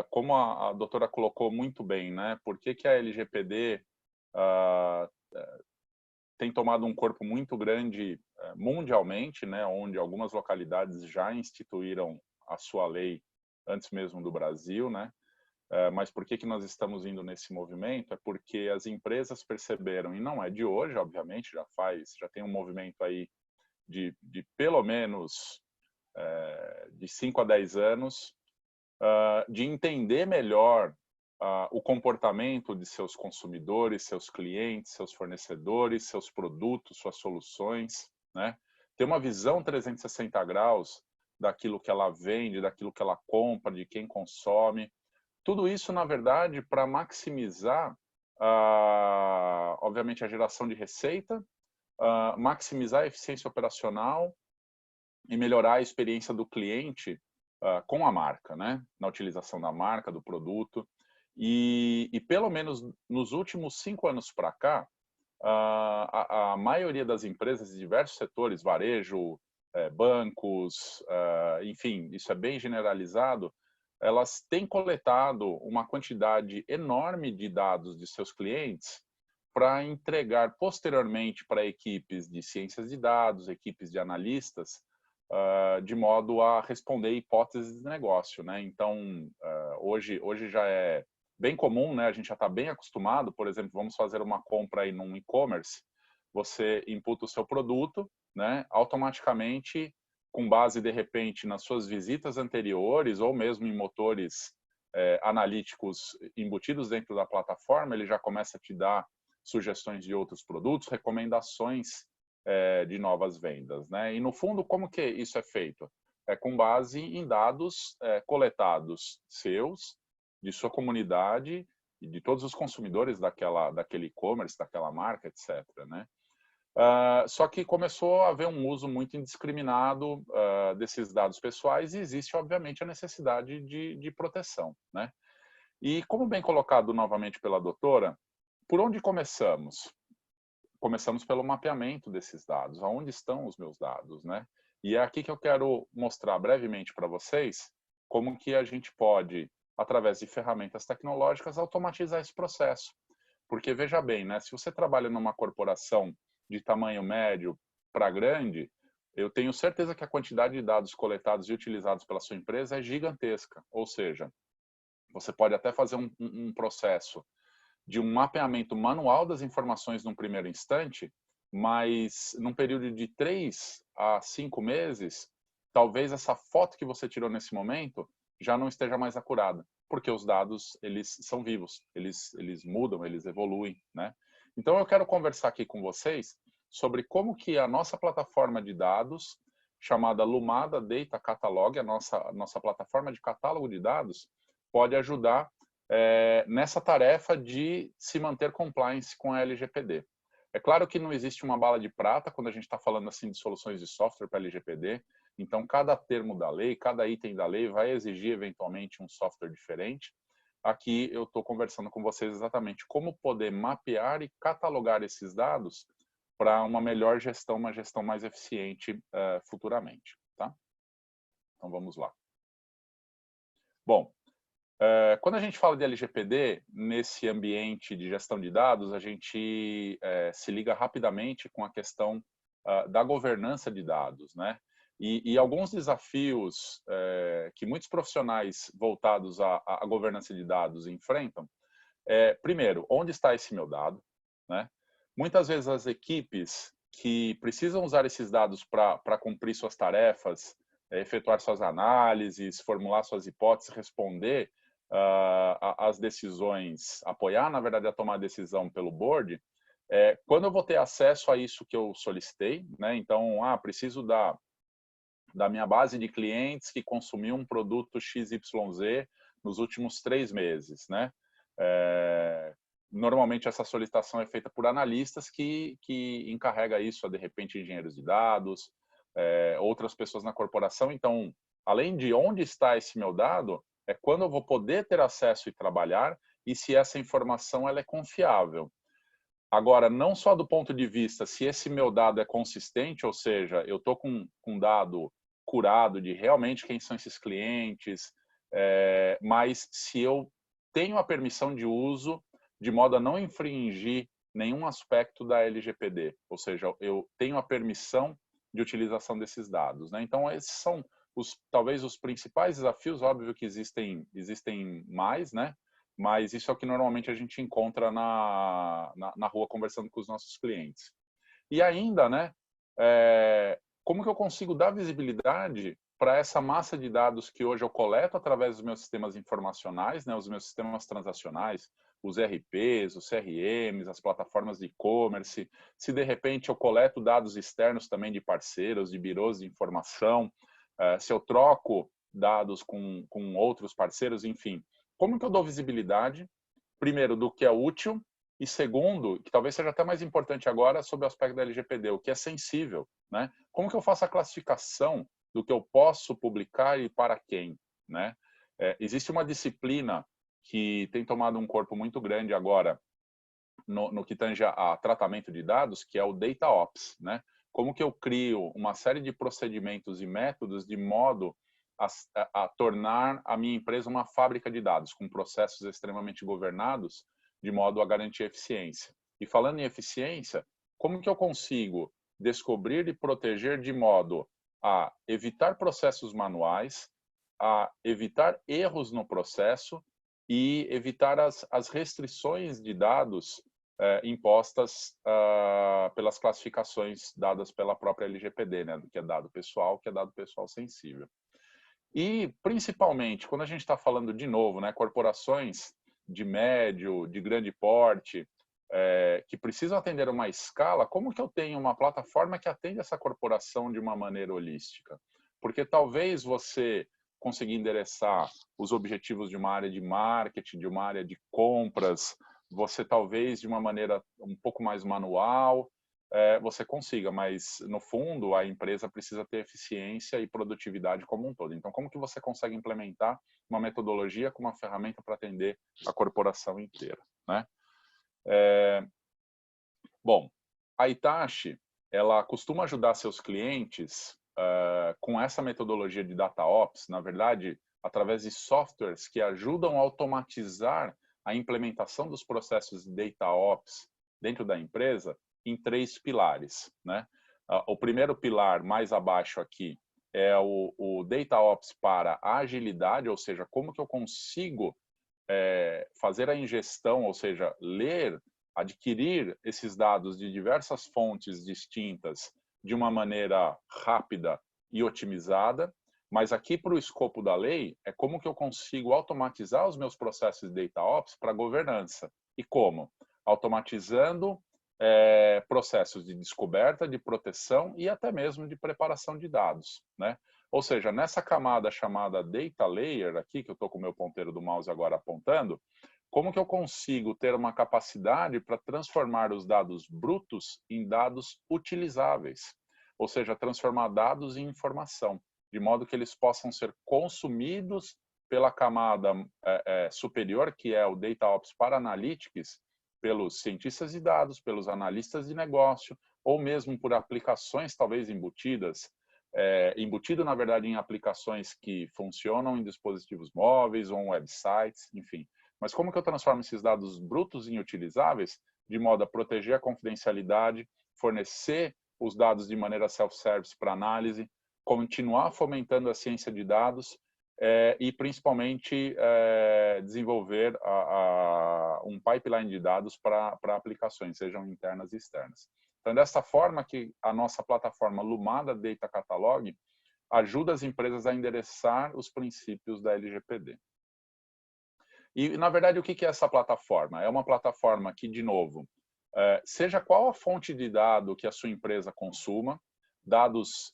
como a doutora colocou muito bem, né? Por que a LGPD tem tomado um corpo muito grande mundialmente, né? Onde algumas localidades já instituíram a sua lei antes mesmo do Brasil, né? Mas por que nós estamos indo nesse movimento? É porque as empresas perceberam, e não é de hoje, obviamente, já tem um movimento aí de pelo menos de 5 a 10 anos, de entender melhor o comportamento de seus consumidores, seus clientes, seus fornecedores, seus produtos, suas soluções, né? Ter uma visão 360 graus daquilo que ela vende, daquilo que ela compra, de quem consome. Tudo isso, na verdade, para maximizar, obviamente, a geração de receita, maximizar a eficiência operacional e melhorar a experiência do cliente com a marca, né? Na utilização da marca, do produto. E pelo menos nos últimos 5 anos para cá, a maioria das empresas de diversos setores, varejo, bancos, enfim, isso é bem generalizado, elas têm coletado uma quantidade enorme de dados de seus clientes para entregar posteriormente para equipes de ciências de dados, equipes de analistas, de modo a responder hipóteses de negócio, né? Então, hoje já é bem comum, né? A gente já está bem acostumado. Por exemplo, vamos fazer uma compra aí num e-commerce, você imputa o seu produto, né? Automaticamente, com base de repente nas suas visitas anteriores ou mesmo em motores analíticos embutidos dentro da plataforma, ele já começa a te dar sugestões de outros produtos, recomendações de novas vendas, né? E no fundo, como que isso é feito? É com base em dados coletados seus, de sua comunidade e de todos os consumidores daquele e-commerce, daquela marca, etc., né? Só que começou a haver um uso muito indiscriminado desses dados pessoais e existe, obviamente, a necessidade de proteção, né? E como bem colocado novamente pela doutora, por onde começamos? Começamos pelo mapeamento desses dados. Aonde estão os meus dados, né? E é aqui que eu quero mostrar brevemente para vocês como que a gente pode, através de ferramentas tecnológicas, automatizar esse processo. Porque, veja bem, né? Se você trabalha numa corporação de tamanho médio para grande, eu tenho certeza que a quantidade de dados coletados e utilizados pela sua empresa é gigantesca. Ou seja, você pode até fazer um processo de um mapeamento manual das informações num primeiro instante, mas num período de 3 a 5 meses, talvez essa foto que você tirou nesse momento já não esteja mais acurada, porque os dados, eles são vivos, eles mudam, eles evoluem, né? Então eu quero conversar aqui com vocês sobre como que a nossa plataforma de dados, chamada Lumada Data Catalog, a nossa plataforma de catálogo de dados, pode ajudar nessa tarefa de se manter compliance com a LGPD. É claro que não existe uma bala de prata quando a gente está falando assim de soluções de software para LGPD, então cada termo da lei, cada item da lei vai exigir eventualmente um software diferente. Aqui eu estou conversando com vocês exatamente como poder mapear e catalogar esses dados para uma melhor gestão, uma gestão mais eficiente futuramente, tá? Então vamos lá. Bom, quando a gente fala de LGPD, nesse ambiente de gestão de dados, a gente se liga rapidamente com a questão da governança de dados, né? E alguns desafios que muitos profissionais voltados à governança de dados enfrentam primeiro, onde está esse meu dado, né? Muitas vezes as equipes que precisam usar esses dados para cumprir suas tarefas, efetuar suas análises, formular suas hipóteses, responder as decisões, apoiar, na verdade, a tomar a decisão pelo board, quando eu vou ter acesso a isso que eu solicitei, né? Então, preciso da minha base de clientes que consumiu um produto XYZ nos últimos 3 meses, né? Normalmente essa solicitação é feita por analistas que encarrega isso a, de repente, engenheiros de dados, outras pessoas na corporação. Então, além de onde está esse meu dado, é quando eu vou poder ter acesso e trabalhar e se essa informação ela é confiável. Agora, não só do ponto de vista se esse meu dado é consistente, ou seja, eu estou com um dado curado de realmente quem são esses clientes, mas se eu tenho a permissão de uso de modo a não infringir nenhum aspecto da LGPD, ou seja, eu tenho a permissão de utilização desses dados, né? Então, esses são talvez os principais desafios, óbvio que existem mais, né? Mas isso é o que normalmente a gente encontra na rua conversando com os nossos clientes. E ainda, né, como que eu consigo dar visibilidade para essa massa de dados que hoje eu coleto através dos meus sistemas informacionais, né, os meus sistemas transacionais, os ERPs, os CRMs, as plataformas de e-commerce, se de repente eu coleto dados externos também de parceiros, de birôs de informação, se eu troco dados com outros parceiros, enfim. Como que eu dou visibilidade, primeiro, do que é útil, e segundo, que talvez seja até mais importante agora, sobre o aspecto da LGPD, o que é sensível, né? Como que eu faço a classificação do que eu posso publicar e para quem, né? Existe uma disciplina que tem tomado um corpo muito grande agora no que tange a tratamento de dados, que é o Data Ops, né? Como que eu crio uma série de procedimentos e métodos de modo a tornar a minha empresa uma fábrica de dados, com processos extremamente governados, de modo a garantir eficiência. E falando em eficiência, como que eu consigo descobrir e proteger de modo a evitar processos manuais, a evitar erros no processo e evitar as restrições de dados impostas pelas classificações dadas pela própria LGPD, né, do que é dado pessoal, que é dado pessoal sensível. E, principalmente, quando a gente está falando, de novo, né, corporações de médio, de grande porte, que precisam atender uma escala, como que eu tenho uma plataforma que atende essa corporação de uma maneira holística? Porque talvez você conseguir endereçar os objetivos de uma área de marketing, de uma área de compras, você talvez de uma maneira um pouco mais manual, você consiga, mas no fundo a empresa precisa ter eficiência e produtividade como um todo. Então, como que você consegue implementar uma metodologia com uma ferramenta para atender a corporação inteira, né? Bom, a Hitachi, ela costuma ajudar seus clientes com essa metodologia de Data Ops, na verdade, através de softwares que ajudam a automatizar a implementação dos processos de Data Ops dentro da empresa em 3 pilares, né? O primeiro pilar, mais abaixo aqui, é o Data Ops para a agilidade, ou seja, como que eu consigo fazer a ingestão, ou seja, ler, adquirir esses dados de diversas fontes distintas de uma maneira rápida e otimizada, mas aqui para o escopo da lei, é como que eu consigo automatizar os meus processos de Data Ops para governança. E como? Automatizando processos de descoberta, de proteção e até mesmo de preparação de dados, né? Ou seja, nessa camada chamada Data Layer, aqui, que eu estou com o meu ponteiro do mouse agora apontando, como que eu consigo ter uma capacidade para transformar os dados brutos em dados utilizáveis? Ou seja, transformar dados em informação, de modo que eles possam ser consumidos pela camada superior, que é o Data Ops para Analytics, pelos cientistas de dados, pelos analistas de negócio, ou mesmo por aplicações talvez embutidas, embutido, na verdade, em aplicações que funcionam em dispositivos móveis ou em websites, enfim. Mas como que eu transformo esses dados brutos em utilizáveis, de modo a proteger a confidencialidade, fornecer os dados de maneira self-service para análise, continuar fomentando a ciência de dados e, principalmente, desenvolver um pipeline de dados para aplicações, sejam internas e externas. Então, dessa forma que a nossa plataforma Lumada Data Catalog ajuda as empresas a endereçar os princípios da LGPD. E, na verdade, o que é essa plataforma? É uma plataforma que, de novo, seja qual a fonte de dado que a sua empresa consuma, dados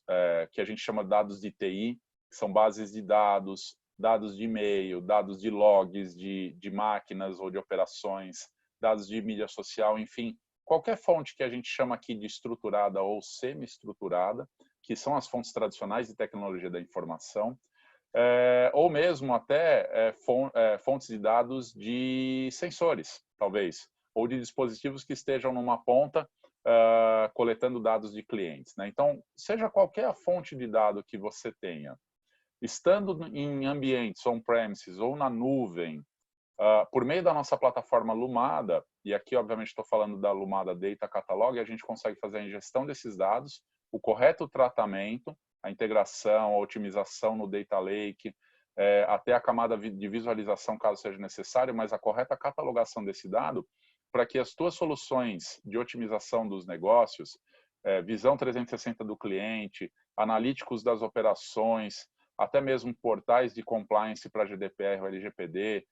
que a gente chama de dados de TI, que são bases de dados, dados de e-mail, dados de logs de máquinas ou de operações, dados de mídia social, enfim, qualquer fonte que a gente chama aqui de estruturada ou semi-estruturada, que são as fontes tradicionais de tecnologia da informação, ou mesmo até fontes de dados de sensores, talvez, ou de dispositivos que estejam numa ponta coletando dados de clientes, né? Então, seja qualquer a fonte de dado que você tenha, estando em ambientes on-premises ou na nuvem, por meio da nossa plataforma Lumada, e aqui, obviamente, estou falando da Lumada Data Catalog, a gente consegue fazer a ingestão desses dados, o correto tratamento, a integração, a otimização no Data Lake, até a camada de visualização, caso seja necessário, mas a correta catalogação desse dado, para que as tuas soluções de otimização dos negócios, visão 360 do cliente, analíticos das operações, até mesmo portais de compliance para GDPR ou LGPD,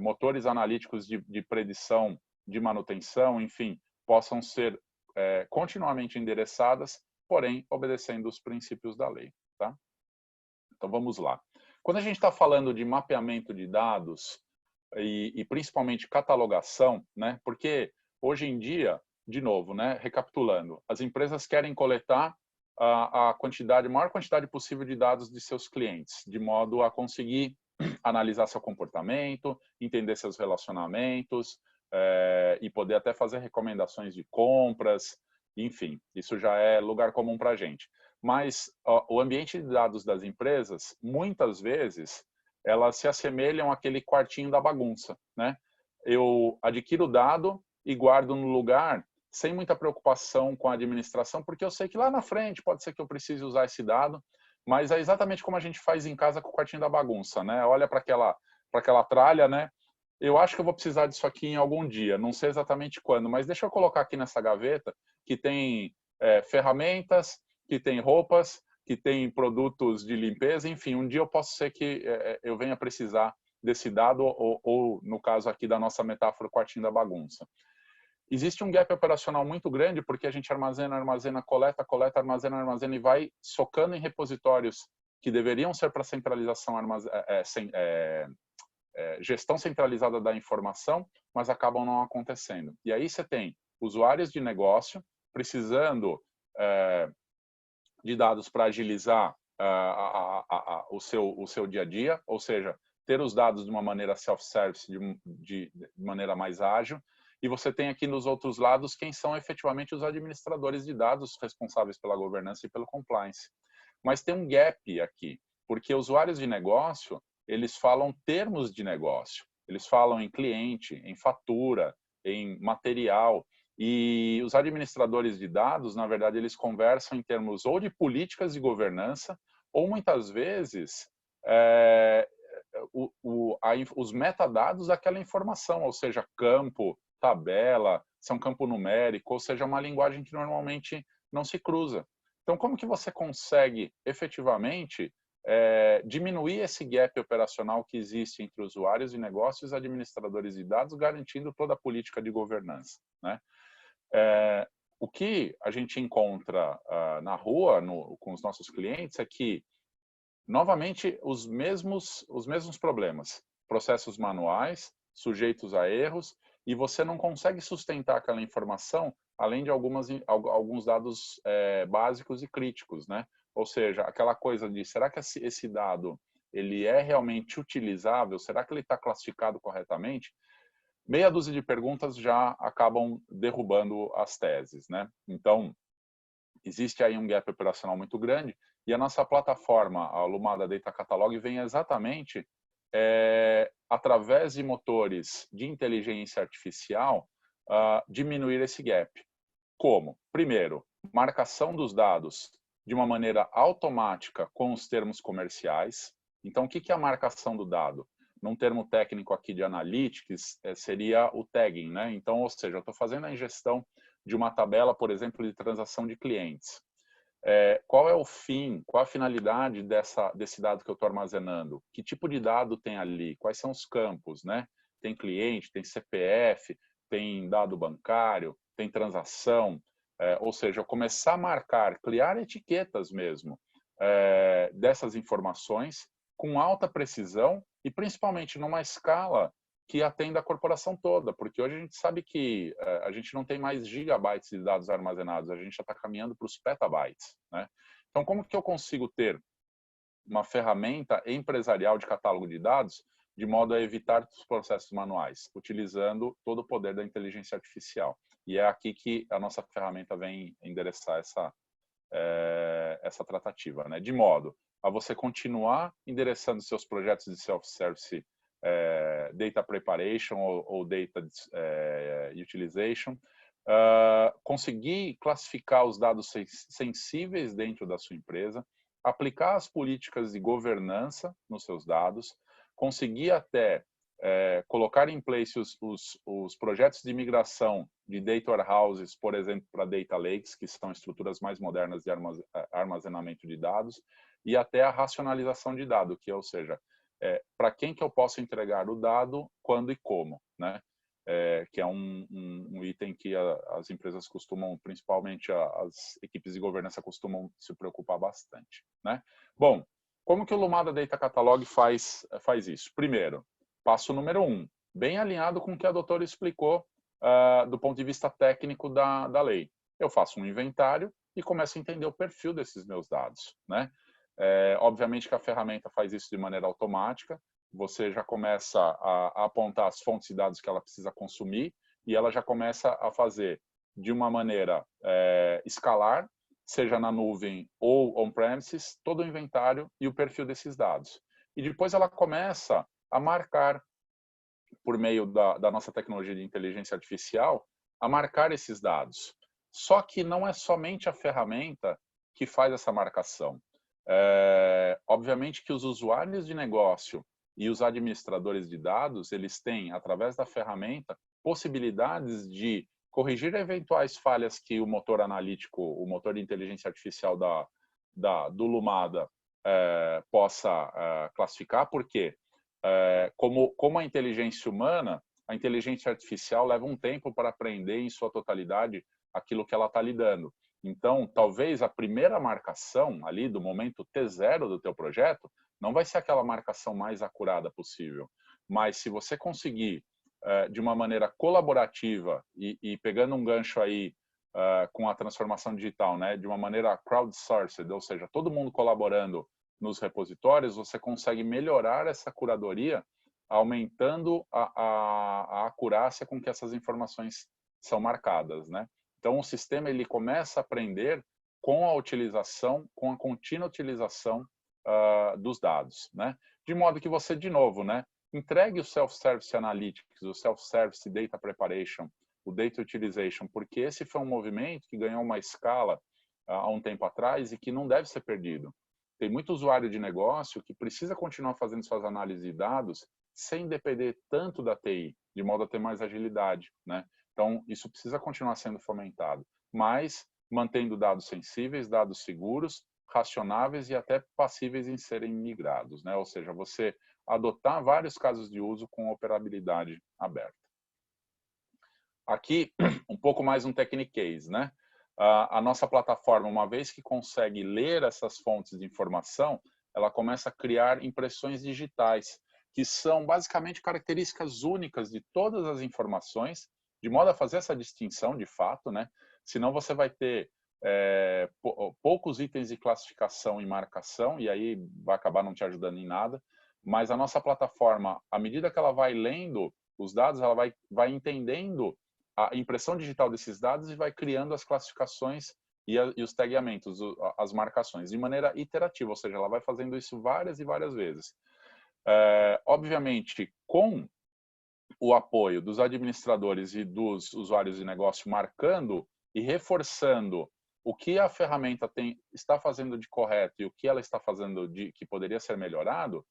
motores analíticos de predição de manutenção, enfim, possam ser continuamente endereçadas, porém, obedecendo os princípios da lei. Tá? Então, vamos lá. Quando a gente está falando de mapeamento de dados e principalmente catalogação, né, porque hoje em dia, de novo, né, recapitulando, as empresas querem coletar a maior quantidade possível de dados de seus clientes, de modo a conseguir analisar seu comportamento, entender seus relacionamentos, e poder até fazer recomendações de compras, enfim, isso já é lugar comum para a gente. Mas o ambiente de dados das empresas, muitas vezes, elas se assemelham àquele quartinho da bagunça, né? Eu adquiro o dado e guardo no lugar sem muita preocupação com a administração, porque eu sei que lá na frente pode ser que eu precise usar esse dado, mas é exatamente como a gente faz em casa com o quartinho da bagunça, né? Olha para aquela tralha, né? Eu acho que eu vou precisar disso aqui em algum dia, não sei exatamente quando, mas deixa eu colocar aqui nessa gaveta que tem ferramentas, que tem roupas, que tem produtos de limpeza, enfim, um dia eu posso ser que eu venha precisar desse dado, ou no caso aqui da nossa metáfora, o quartinho da bagunça. Existe um gap operacional muito grande, porque a gente armazena, coleta, armazena e vai socando em repositórios que deveriam ser para centralização, gestão centralizada da informação, mas acabam não acontecendo. E aí você tem usuários de negócio precisando de dados para agilizar o seu dia a dia, ou seja, ter os dados de uma maneira self-service, de maneira mais ágil, e você tem aqui nos outros lados quem são efetivamente os administradores de dados responsáveis pela governança e pelo compliance. Mas tem um gap aqui, porque usuários de negócio, eles falam termos de negócio, eles falam em cliente, em fatura, em material, e os administradores de dados, na verdade, eles conversam em termos ou de políticas de governança, ou muitas vezes os metadados daquela informação, ou seja, campo, tabela, se é um campo numérico, ou seja, uma linguagem que normalmente não se cruza. Então, como que você consegue efetivamente diminuir esse gap operacional que existe entre usuários de negócios e administradores de dados, garantindo toda a política de governança, né? O que a gente encontra na rua com os nossos clientes é que, novamente, os mesmos problemas. Processos manuais, sujeitos a erros, e você não consegue sustentar aquela informação além de alguns dados básicos e críticos, né? Ou seja, aquela coisa de, será que esse dado ele é realmente utilizável? Será que ele está classificado corretamente? Meia dúzia de perguntas já acabam derrubando as teses, né? Então, existe aí um gap operacional muito grande, e a nossa plataforma, a Lumada Data Catalog, vem exatamente através de motores de inteligência artificial, diminuir esse gap. Como? Primeiro, marcação dos dados de uma maneira automática com os termos comerciais. Então, o que é a marcação do dado? Num termo técnico aqui de analytics, seria o tagging, né? Então, ou seja, eu estou fazendo a ingestão de uma tabela, por exemplo, de transação de clientes. Qual é o fim, qual a finalidade desse dado que eu estou armazenando? Que tipo de dado tem ali? Quais são os campos, né? Tem cliente, tem CPF, tem dado bancário, tem transação, ou seja, eu começar a marcar, criar etiquetas mesmo dessas informações com alta precisão e principalmente numa escala que atenda a corporação toda, porque hoje a gente sabe que a gente não tem mais gigabytes de dados armazenados, a gente já está caminhando para os petabytes, né? Então, como que eu consigo ter uma ferramenta empresarial de catálogo de dados de modo a evitar os processos manuais, utilizando todo o poder da inteligência artificial? E é aqui que a nossa ferramenta vem endereçar essa tratativa, né? De modo a você continuar endereçando seus projetos de self-service, data preparation ou data utilization, conseguir classificar os dados sensíveis dentro da sua empresa, aplicar as políticas de governança nos seus dados, conseguir até colocar em place os projetos de migração de data warehouses, por exemplo, para data lakes, que são estruturas mais modernas de armazenamento de dados, e até a racionalização de dado, que, ou seja, para quem que eu posso entregar o dado, quando e como, né? Que é um item que as empresas costumam, principalmente as equipes de governança costumam se preocupar bastante, né? Bom, como que o Lumada Data Catalog faz isso? Primeiro, passo número 1, bem alinhado com o que a doutora explicou do ponto de vista técnico da lei. Eu faço um inventário e começo a entender o perfil desses meus dados, né? Obviamente que a ferramenta faz isso de maneira automática, você já começa a apontar as fontes de dados que ela precisa consumir e ela já começa a fazer de uma maneira escalar, seja na nuvem ou on-premises, todo o inventário e o perfil desses dados. E depois ela começa a marcar, por meio da nossa tecnologia de inteligência artificial, a marcar esses dados. Só que não é somente a ferramenta que faz essa marcação. Obviamente que os usuários de negócio e os administradores de dados, eles têm, através da ferramenta, possibilidades de corrigir eventuais falhas que o motor analítico, o motor de inteligência artificial do Lumada possa classificar, porque como a inteligência humana, a inteligência artificial leva um tempo para aprender em sua totalidade aquilo que ela está lidando. Então, talvez a primeira marcação ali do momento T0 do teu projeto não vai ser aquela marcação mais acurada possível. Mas se você conseguir, de uma maneira colaborativa e pegando um gancho aí com a transformação digital, né, de uma maneira crowdsourced, ou seja, todo mundo colaborando nos repositórios, você consegue melhorar essa curadoria, aumentando a acurácia com que essas informações são marcadas, né? Então, o sistema ele começa a aprender com a utilização, com a contínua utilização dos dados, né? De modo que você, de novo, né, entregue o Self-Service Analytics, o Self-Service Data Preparation, o Data Utilization, porque esse foi um movimento que ganhou uma escala há um tempo atrás e que não deve ser perdido. Tem muito usuário de negócio que precisa continuar fazendo suas análises de dados sem depender tanto da TI, de modo a ter mais agilidade, né? Então, isso precisa continuar sendo fomentado, mas mantendo dados sensíveis, dados seguros, racionáveis e até passíveis em serem migrados, né? Ou seja, você adotar vários casos de uso com operabilidade aberta. Aqui, um pouco mais um technique, né? A nossa plataforma, uma vez que consegue ler essas fontes de informação, ela começa a criar impressões digitais, que são basicamente características únicas de todas as informações, de modo a fazer essa distinção de fato, né? Senão você vai ter poucos itens de classificação e marcação, e aí vai acabar não te ajudando em nada. Mas a nossa plataforma, à medida que ela vai lendo os dados, ela vai entendendo a impressão digital desses dados e vai criando as classificações e os tagueamentos, as marcações, de maneira iterativa, ou seja, ela vai fazendo isso várias e várias vezes. Obviamente, com o apoio dos administradores e dos usuários de negócio marcando e reforçando o que a ferramenta está fazendo de correto e o que ela está fazendo que poderia ser melhorado,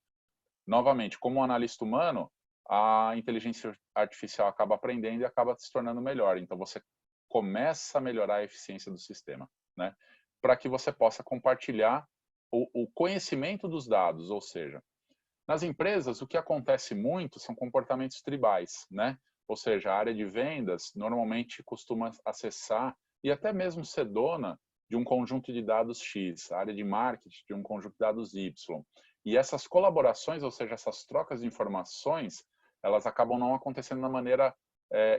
novamente, como um analista humano, a inteligência artificial acaba aprendendo e acaba se tornando melhor. Então, você começa a melhorar a eficiência do sistema, né? Para que você possa compartilhar o conhecimento dos dados, ou seja, nas empresas, o que acontece muito são comportamentos tribais, né? Ou seja, a área de vendas normalmente costuma acessar e até mesmo ser dona de um conjunto de dados X, a área de marketing de um conjunto de dados Y. E essas colaborações, ou seja, essas trocas de informações, elas acabam não acontecendo da maneira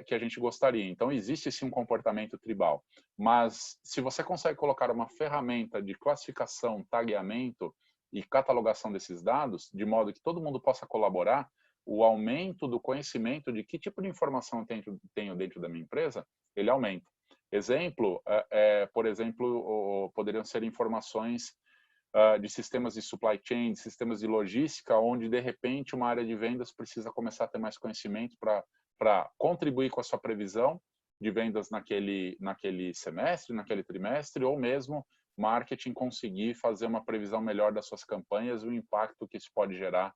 que a gente gostaria. Então, existe sim um comportamento tribal. Mas, se você consegue colocar uma ferramenta de classificação, tagueamento e catalogação desses dados, de modo que todo mundo possa colaborar, o aumento do conhecimento de que tipo de informação eu tenho dentro da minha empresa, ele aumenta. Exemplo, por exemplo, poderiam ser informações de sistemas de supply chain, de sistemas de logística, onde, de repente, uma área de vendas precisa começar a ter mais conhecimento para contribuir com a sua previsão de vendas naquele semestre, naquele trimestre, ou mesmo marketing conseguir fazer uma previsão melhor das suas campanhas e o impacto que isso pode gerar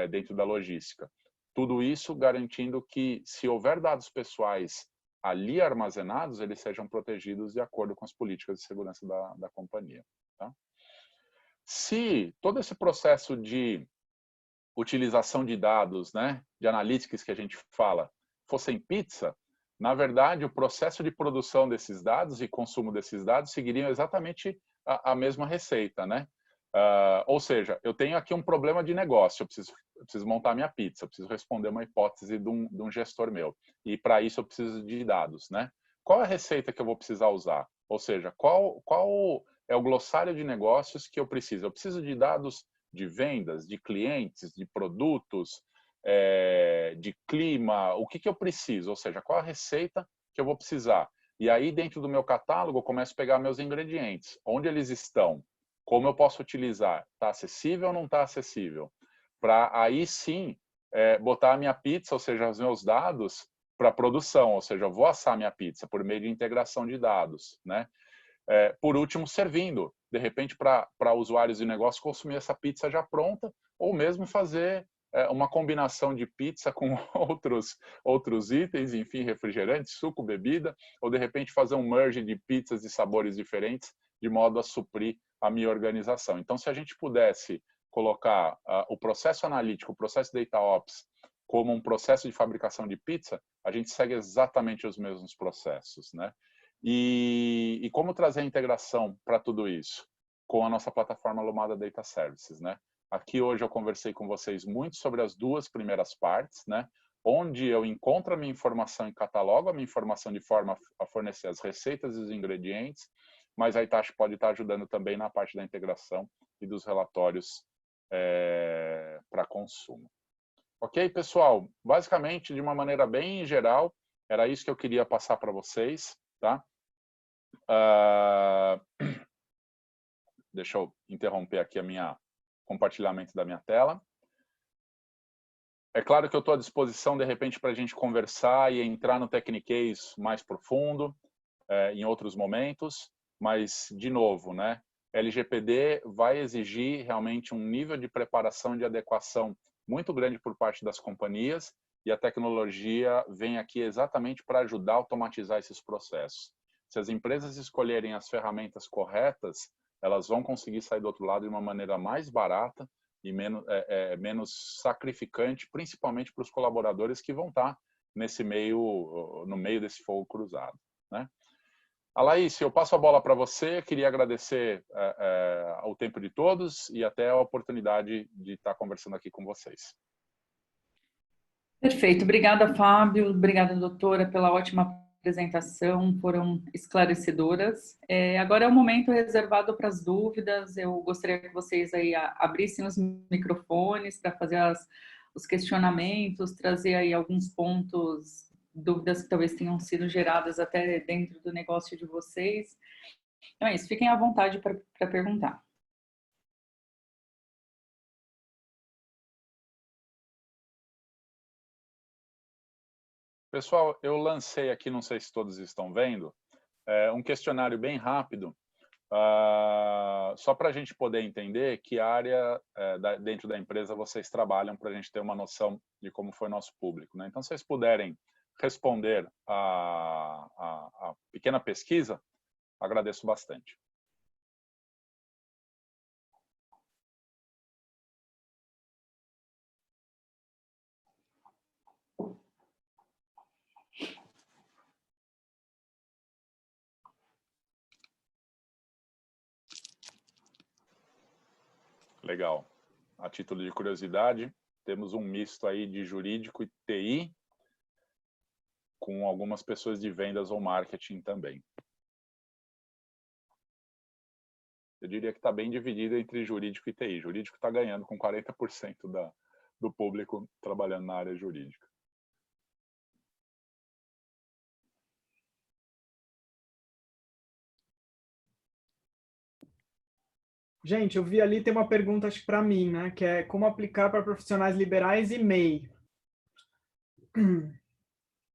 dentro da logística. Tudo isso garantindo que, se houver dados pessoais ali armazenados, eles sejam protegidos de acordo com as políticas de segurança da companhia. Tá? Se todo esse processo de utilização de dados, né, de analytics que a gente fala, fosse em pizza, na verdade, o processo de produção desses dados e consumo desses dados seguiriam exatamente a mesma receita, né? Ou seja, eu tenho aqui um problema de negócio, eu preciso montar minha pizza, eu preciso responder uma hipótese de um gestor meu. E para isso eu preciso de dados, né? Qual é a receita que eu vou precisar usar? Ou seja, qual é o glossário de negócios que eu preciso? Eu preciso de dados de vendas, de clientes, de produtos, de clima, o que eu preciso? Ou seja, qual a receita que eu vou precisar? E aí, dentro do meu catálogo, eu começo a pegar meus ingredientes. Onde eles estão? Como eu posso utilizar? Está acessível ou não está acessível? Para aí sim botar a minha pizza, ou seja, os meus dados, para produção. Ou seja, eu vou assar minha pizza por meio de integração de dados, né? Por último, servindo. De repente, para usuários de negócio consumir essa pizza já pronta, ou mesmo fazer uma combinação de pizza com outros itens, enfim, refrigerante, suco, bebida, ou de repente fazer um merge de pizzas de sabores diferentes, de modo a suprir a minha organização. Então, se a gente pudesse colocar o processo analítico, o processo DataOps, como um processo de fabricação de pizza, a gente segue exatamente os mesmos processos, né? E como trazer a integração para tudo isso? Com a nossa plataforma Lumada Data Services, né? Aqui hoje eu conversei com vocês muito sobre as duas primeiras partes, né? Onde eu encontro a minha informação e catalogo a minha informação de forma a fornecer as receitas e os ingredientes, mas a Hitachi pode estar ajudando também na parte da integração e dos relatórios para consumo. Ok, pessoal? Basicamente, de uma maneira bem geral, era isso que eu queria passar para vocês, tá? Deixa eu interromper aqui compartilhamento da minha tela. É claro que eu estou à disposição, de repente, para a gente conversar e entrar no Techniquez mais profundo em outros momentos, mas, de novo, né? LGPD vai exigir realmente um nível de preparação e de adequação muito grande por parte das companhias, e a tecnologia vem aqui exatamente para ajudar a automatizar esses processos. Se as empresas escolherem as ferramentas corretas, elas vão conseguir sair do outro lado de uma maneira mais barata e menos sacrificante, principalmente para os colaboradores que vão estar no meio desse fogo cruzado, né? Alaís, eu passo a bola para você. Queria agradecer o tempo de todos e até a oportunidade de estar conversando aqui com vocês. Perfeito. Obrigada, Fábio. Obrigada, doutora, pela ótima apresentação. Foram esclarecedoras. Agora é o momento reservado para as dúvidas. Eu gostaria que vocês aí abrissem os microfones para fazer os questionamentos, trazer aí alguns pontos, dúvidas que talvez tenham sido geradas até dentro do negócio de vocês. Então é isso, fiquem à vontade para perguntar. Pessoal, eu lancei aqui, não sei se todos estão vendo, um questionário bem rápido, só para a gente poder entender que área dentro da empresa vocês trabalham, para a gente ter uma noção de como foi nosso público, né? Então, se vocês puderem responder a pequena pesquisa, agradeço bastante. Legal. A título de curiosidade, temos um misto aí de jurídico e TI, com algumas pessoas de vendas ou marketing também. Eu diria que está bem dividido entre jurídico e TI. Jurídico está ganhando com 40% do público trabalhando na área jurídica. Gente, eu vi ali, tem uma pergunta, acho que para mim, né? Que é como aplicar para profissionais liberais e MEI.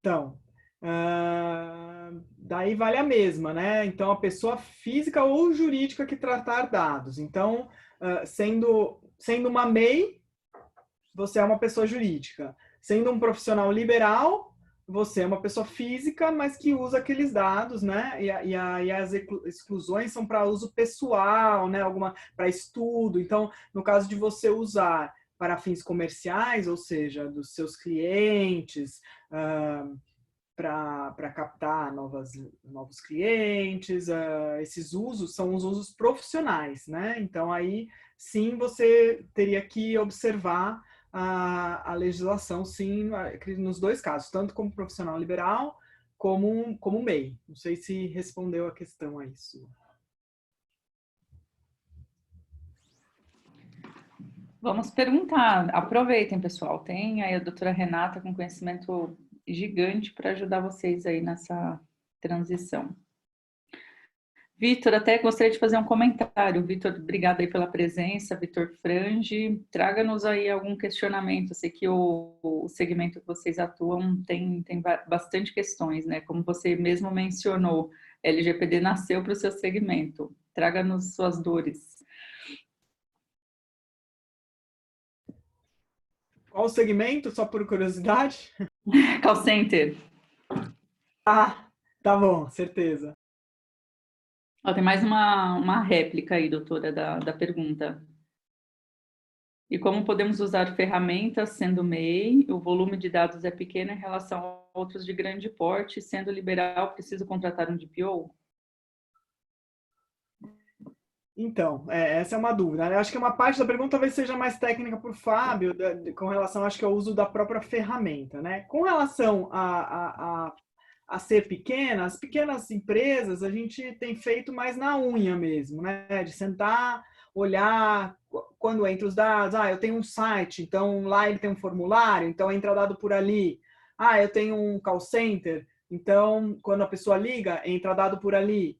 Então, daí vale a mesma, né? Então, a pessoa física ou jurídica que tratar dados. Então, sendo uma MEI, você é uma pessoa jurídica. Sendo um profissional liberal, você é uma pessoa física, mas que usa aqueles dados, né? E as exclusões são para uso pessoal, né? Alguma para estudo. Então, no caso de você usar para fins comerciais, ou seja, dos seus clientes, para captar novos clientes, esses usos são os usos profissionais, né? Então, aí sim você teria que observar a legislação, sim, nos dois casos, tanto como profissional liberal como MEI. Não sei se respondeu a questão a isso. Vamos perguntar. Aproveitem, pessoal. Tem aí a doutora Renata com conhecimento gigante para ajudar vocês aí nessa transição. Vitor, até gostaria de fazer um comentário. Vitor, obrigada aí pela presença. Vitor Frange, traga-nos aí algum questionamento. Eu sei que o segmento que vocês atuam tem bastante questões, né? Como você mesmo mencionou, LGPD nasceu para o seu segmento. Traga-nos suas dores. Qual o segmento, só por curiosidade? Call Center. Ah, tá bom, certeza. Ó, tem mais uma réplica aí, doutora, da pergunta. E como podemos usar ferramentas sendo MEI? O volume de dados é pequeno em relação a outros de grande porte. Sendo liberal, preciso contratar um DPO? Então, essa é uma dúvida, né? Acho que uma parte da pergunta talvez seja mais técnica para o Fábio, com relação, acho que, ao uso da própria ferramenta, né? Com relação a ser pequena, as pequenas empresas a gente tem feito mais na unha mesmo, né? De sentar, olhar, quando entra os dados, eu tenho um site, então lá ele tem um formulário, então entra dado por ali. Eu tenho um call center, então quando a pessoa liga, entra dado por ali.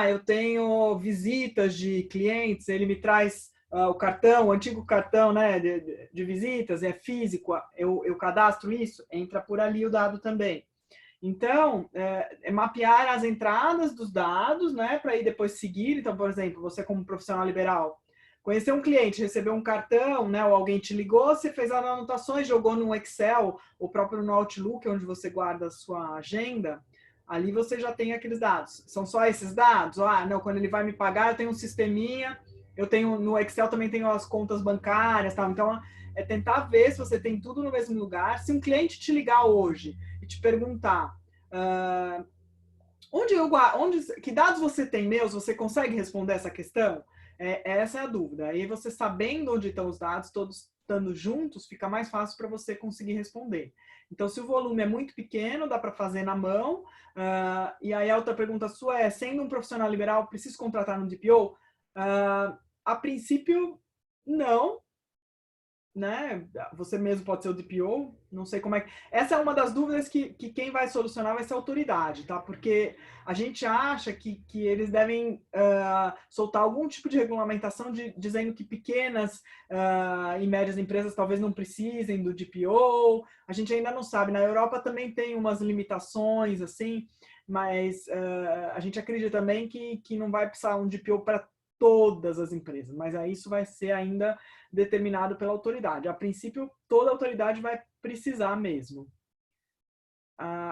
Eu tenho visitas de clientes, ele me traz o cartão, o antigo cartão, né, de visitas, é físico, eu cadastro isso, entra por ali o dado também. Então, mapear as entradas dos dados, né, para aí depois seguir. Então, por exemplo, você como profissional liberal, conhecer um cliente, recebeu um cartão, né, ou alguém te ligou, você fez as anotações, jogou no Excel, ou próprio no Outlook, onde você guarda a sua agenda, ali você já tem aqueles dados. São só esses dados? Não, quando ele vai me pagar, eu tenho um sisteminha, eu tenho no Excel também tenho as contas bancárias, tal. Então, é tentar ver se você tem tudo no mesmo lugar. Se um cliente te ligar hoje e te perguntar que dados você tem meus, você consegue responder essa questão? Essa é a dúvida. Aí você sabendo onde estão os dados, todos estando juntos, fica mais fácil para você conseguir responder. Então, se o volume é muito pequeno, dá para fazer na mão. E aí a outra pergunta sua é, sendo um profissional liberal, preciso contratar um DPO? A princípio, não. Né? Você mesmo pode ser o DPO, não sei como é que... Essa é uma das dúvidas que quem vai solucionar vai ser a autoridade, tá? Porque a gente acha que eles devem soltar algum tipo de regulamentação dizendo que pequenas e médias empresas talvez não precisem do DPO, a gente ainda não sabe. Na Europa também tem umas limitações, assim, mas a gente acredita também que não vai precisar um DPO para todas as empresas, mas aí isso vai ser ainda determinado pela autoridade. A princípio, toda autoridade vai precisar mesmo.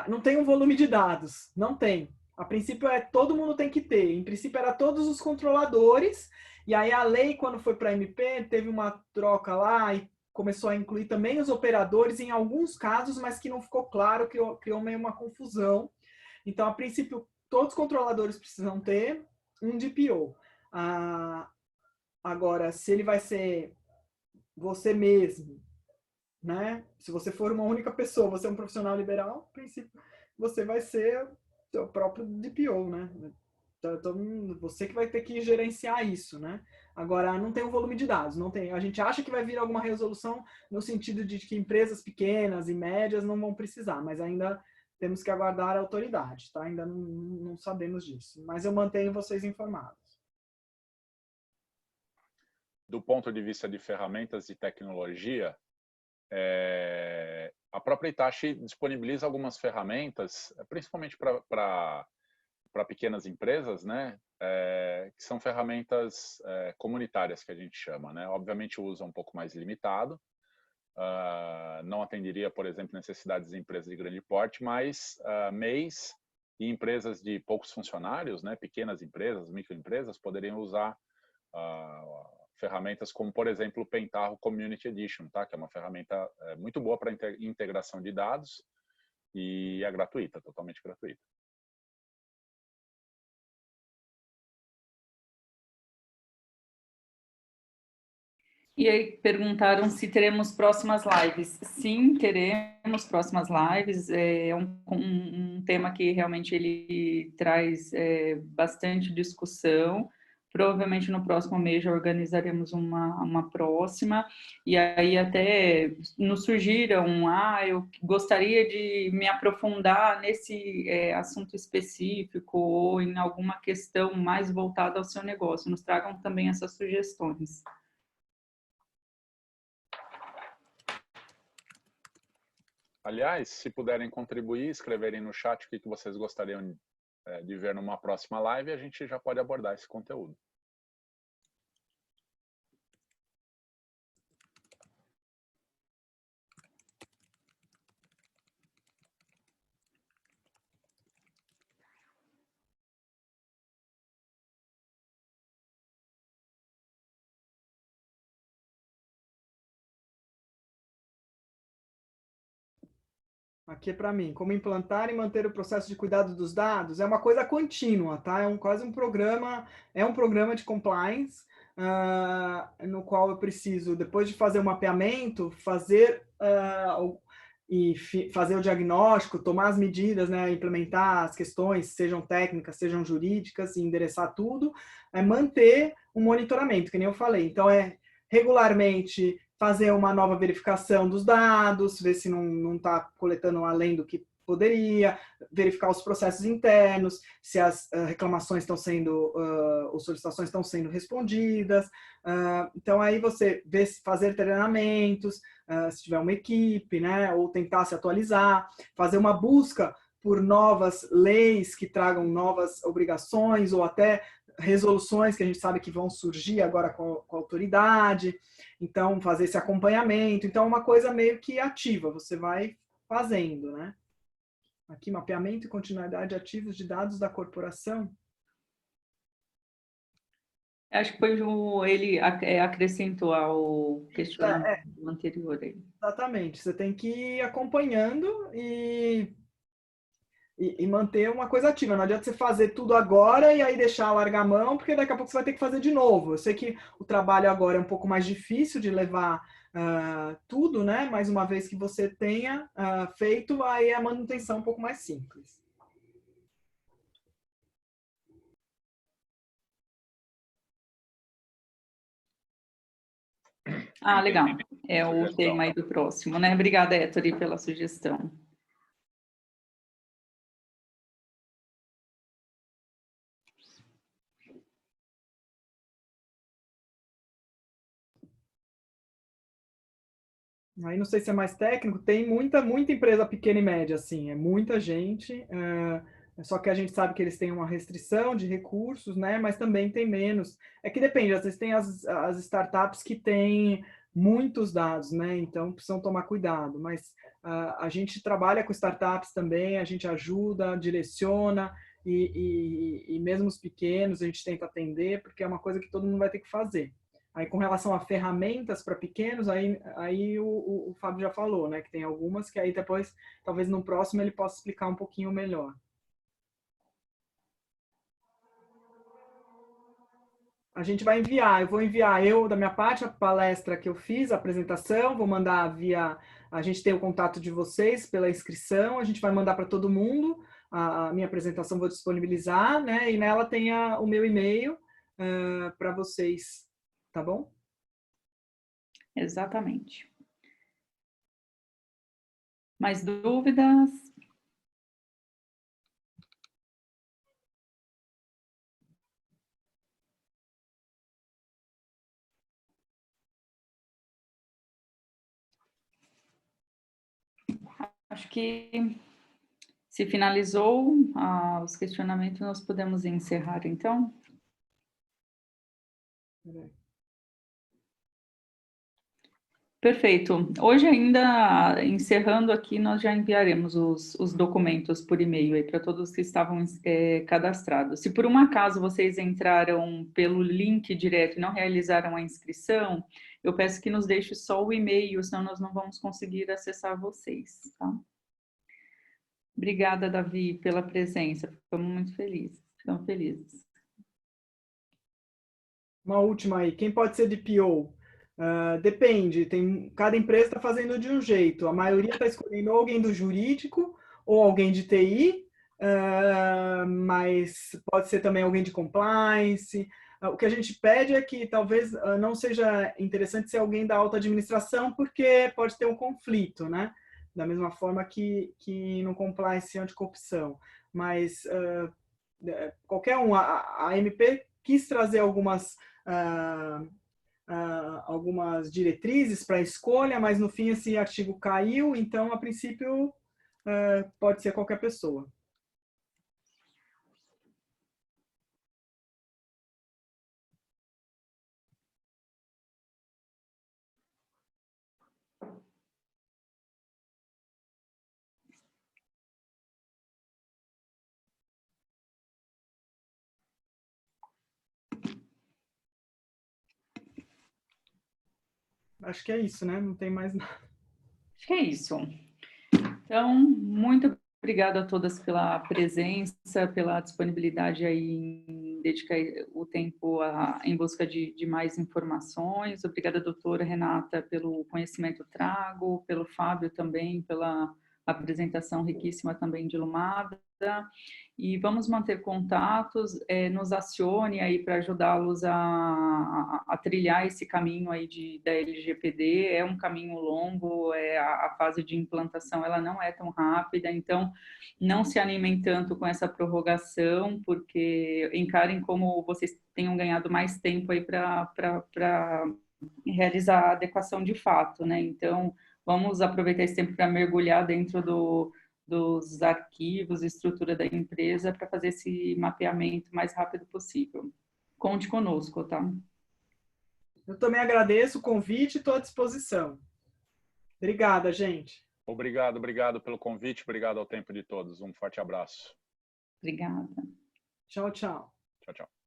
Não tem um volume de dados, não tem. A princípio, todo mundo tem que ter. Em princípio, era todos os controladores, e aí a lei, quando foi para a MP, teve uma troca lá e começou a incluir também os operadores em alguns casos, mas que não ficou claro, criou meio uma confusão. Então, a princípio, todos os controladores precisam ter um DPO. Agora, se ele vai ser você mesmo, né? Se você for uma única pessoa, você é um profissional liberal, a princípio, você vai ser o próprio DPO, né? Então, você que vai ter que gerenciar isso, né? Agora, não tem um volume de dados, não tem. A gente acha que vai vir alguma resolução no sentido de que empresas pequenas e médias não vão precisar, mas ainda temos que aguardar a autoridade, tá? Ainda não sabemos disso. Mas eu mantenho vocês informados. Do ponto de vista de ferramentas de tecnologia, a própria Hitachi disponibiliza algumas ferramentas, principalmente para pequenas empresas, né? Que são ferramentas comunitárias que a gente chama, né? Obviamente o uso é um pouco mais limitado, não atenderia, por exemplo, necessidades de empresas de grande porte, mas MEIs e empresas de poucos funcionários, né? Pequenas empresas, microempresas, poderiam usar ferramentas como, por exemplo, o Pentaho Community Edition, tá? Que é uma ferramenta muito boa para integração de dados e é gratuita, totalmente gratuita. E aí perguntaram se teremos próximas lives. Sim, teremos próximas lives. É um tema que realmente ele traz bastante discussão. Provavelmente no próximo mês já organizaremos uma próxima. E aí até nos surgiram, eu gostaria de me aprofundar nesse assunto específico ou em alguma questão mais voltada ao seu negócio. Nos tragam também essas sugestões. Aliás, se puderem contribuir, escreverem no chat o que vocês gostariam de ver numa próxima live, a gente já pode abordar esse conteúdo. Aqui é para mim, como implantar e manter o processo de cuidado dos dados é uma coisa contínua, tá? Quase um programa, é um programa de compliance, no qual eu preciso, depois de fazer o mapeamento, fazer fazer o diagnóstico, tomar as medidas, né, implementar as questões, sejam técnicas, sejam jurídicas, e endereçar tudo, manter um monitoramento, que nem eu falei. Então, regularmente fazer uma nova verificação dos dados, ver se não está coletando além do que poderia, verificar os processos internos, se as reclamações estão sendo, ou solicitações estão sendo respondidas. Então, aí você fazer treinamentos, se tiver uma equipe, né, ou tentar se atualizar, fazer uma busca por novas leis que tragam novas obrigações, ou até resoluções que a gente sabe que vão surgir agora com a autoridade. Então, fazer esse acompanhamento. Então, é uma coisa meio que ativa, você vai fazendo, né? Aqui, mapeamento e continuidade ativos de dados da corporação. Acho que foi ele acrescentou ao questionamento anterior aí. Exatamente. Você tem que ir acompanhando e manter uma coisa ativa. Não adianta você fazer tudo agora e aí deixar largar a mão, porque daqui a pouco você vai ter que fazer de novo. Eu sei que o trabalho agora é um pouco mais difícil de levar tudo, né? Mas uma vez que você tenha feito, aí a manutenção é um pouco mais simples. Legal. É o tema aí do próximo, né? Obrigada, Ettore, pela sugestão. Aí não sei se é mais técnico, tem muita empresa pequena e média, assim, é muita gente, só que a gente sabe que eles têm uma restrição de recursos, né, mas também tem menos. É que depende, às vezes tem as startups que têm muitos dados, né, então precisam tomar cuidado, mas a gente trabalha com startups também, a gente ajuda, direciona, e mesmo os pequenos a gente tenta atender, porque é uma coisa que todo mundo vai ter que fazer. Aí, com relação a ferramentas para pequenos, aí o Fábio já falou, né? Que tem algumas que aí depois, talvez no próximo, ele possa explicar um pouquinho melhor. A gente vai enviar, eu vou enviar da minha parte, a palestra que eu fiz, a apresentação, vou mandar via... A gente tem o contato de vocês pela inscrição, a gente vai mandar para todo mundo, a minha apresentação vou disponibilizar, né? E nela tem o meu e-mail para vocês, tá bom? Exatamente. Mais dúvidas? Acho que se finalizou os questionamentos, nós podemos encerrar, então. Perfeito. Hoje ainda, encerrando aqui, nós já enviaremos os documentos por e-mail aí para todos que estavam cadastrados. Se por um acaso vocês entraram pelo link direto e não realizaram a inscrição, eu peço que nos deixe só o e-mail, senão nós não vamos conseguir acessar vocês, tá? Obrigada, Davi, pela presença. Ficamos muito felizes. Ficamos felizes. Uma última aí. Quem pode ser DPO? Depende. Cada empresa está fazendo de um jeito. A maioria está escolhendo alguém do jurídico ou alguém de TI, mas pode ser também alguém de compliance. O que a gente pede é que talvez não seja interessante ser alguém da alta administração, porque pode ter um conflito, né? Da mesma forma que no compliance anticorrupção. Mas qualquer um, a MP quis trazer algumas diretrizes para a escolha, mas no fim esse artigo caiu, então a princípio pode ser qualquer pessoa. Acho que é isso, né? Não tem mais nada. Acho que é isso. Então, muito obrigada a todas pela presença, pela disponibilidade aí em dedicar o tempo em busca de mais informações. Obrigada, doutora Renata, pelo conhecimento trago, pelo Fábio também, pela apresentação riquíssima também de Lumada. E vamos manter contatos, nos acione aí para ajudá-los a trilhar esse caminho aí da LGPD. É um caminho longo, a fase de implantação ela não é tão rápida, então não se animem tanto com essa prorrogação, porque encarem como vocês tenham ganhado mais tempo aí para realizar a adequação de fato, né? Então, vamos aproveitar esse tempo para mergulhar dentro dos arquivos, estrutura da empresa, para fazer esse mapeamento o mais rápido possível. Conte conosco, tá? Eu também agradeço o convite e estou à disposição. Obrigada, gente. Obrigado pelo convite, obrigado ao tempo de todos. Um forte abraço. Obrigada. Tchau, tchau. Tchau, tchau.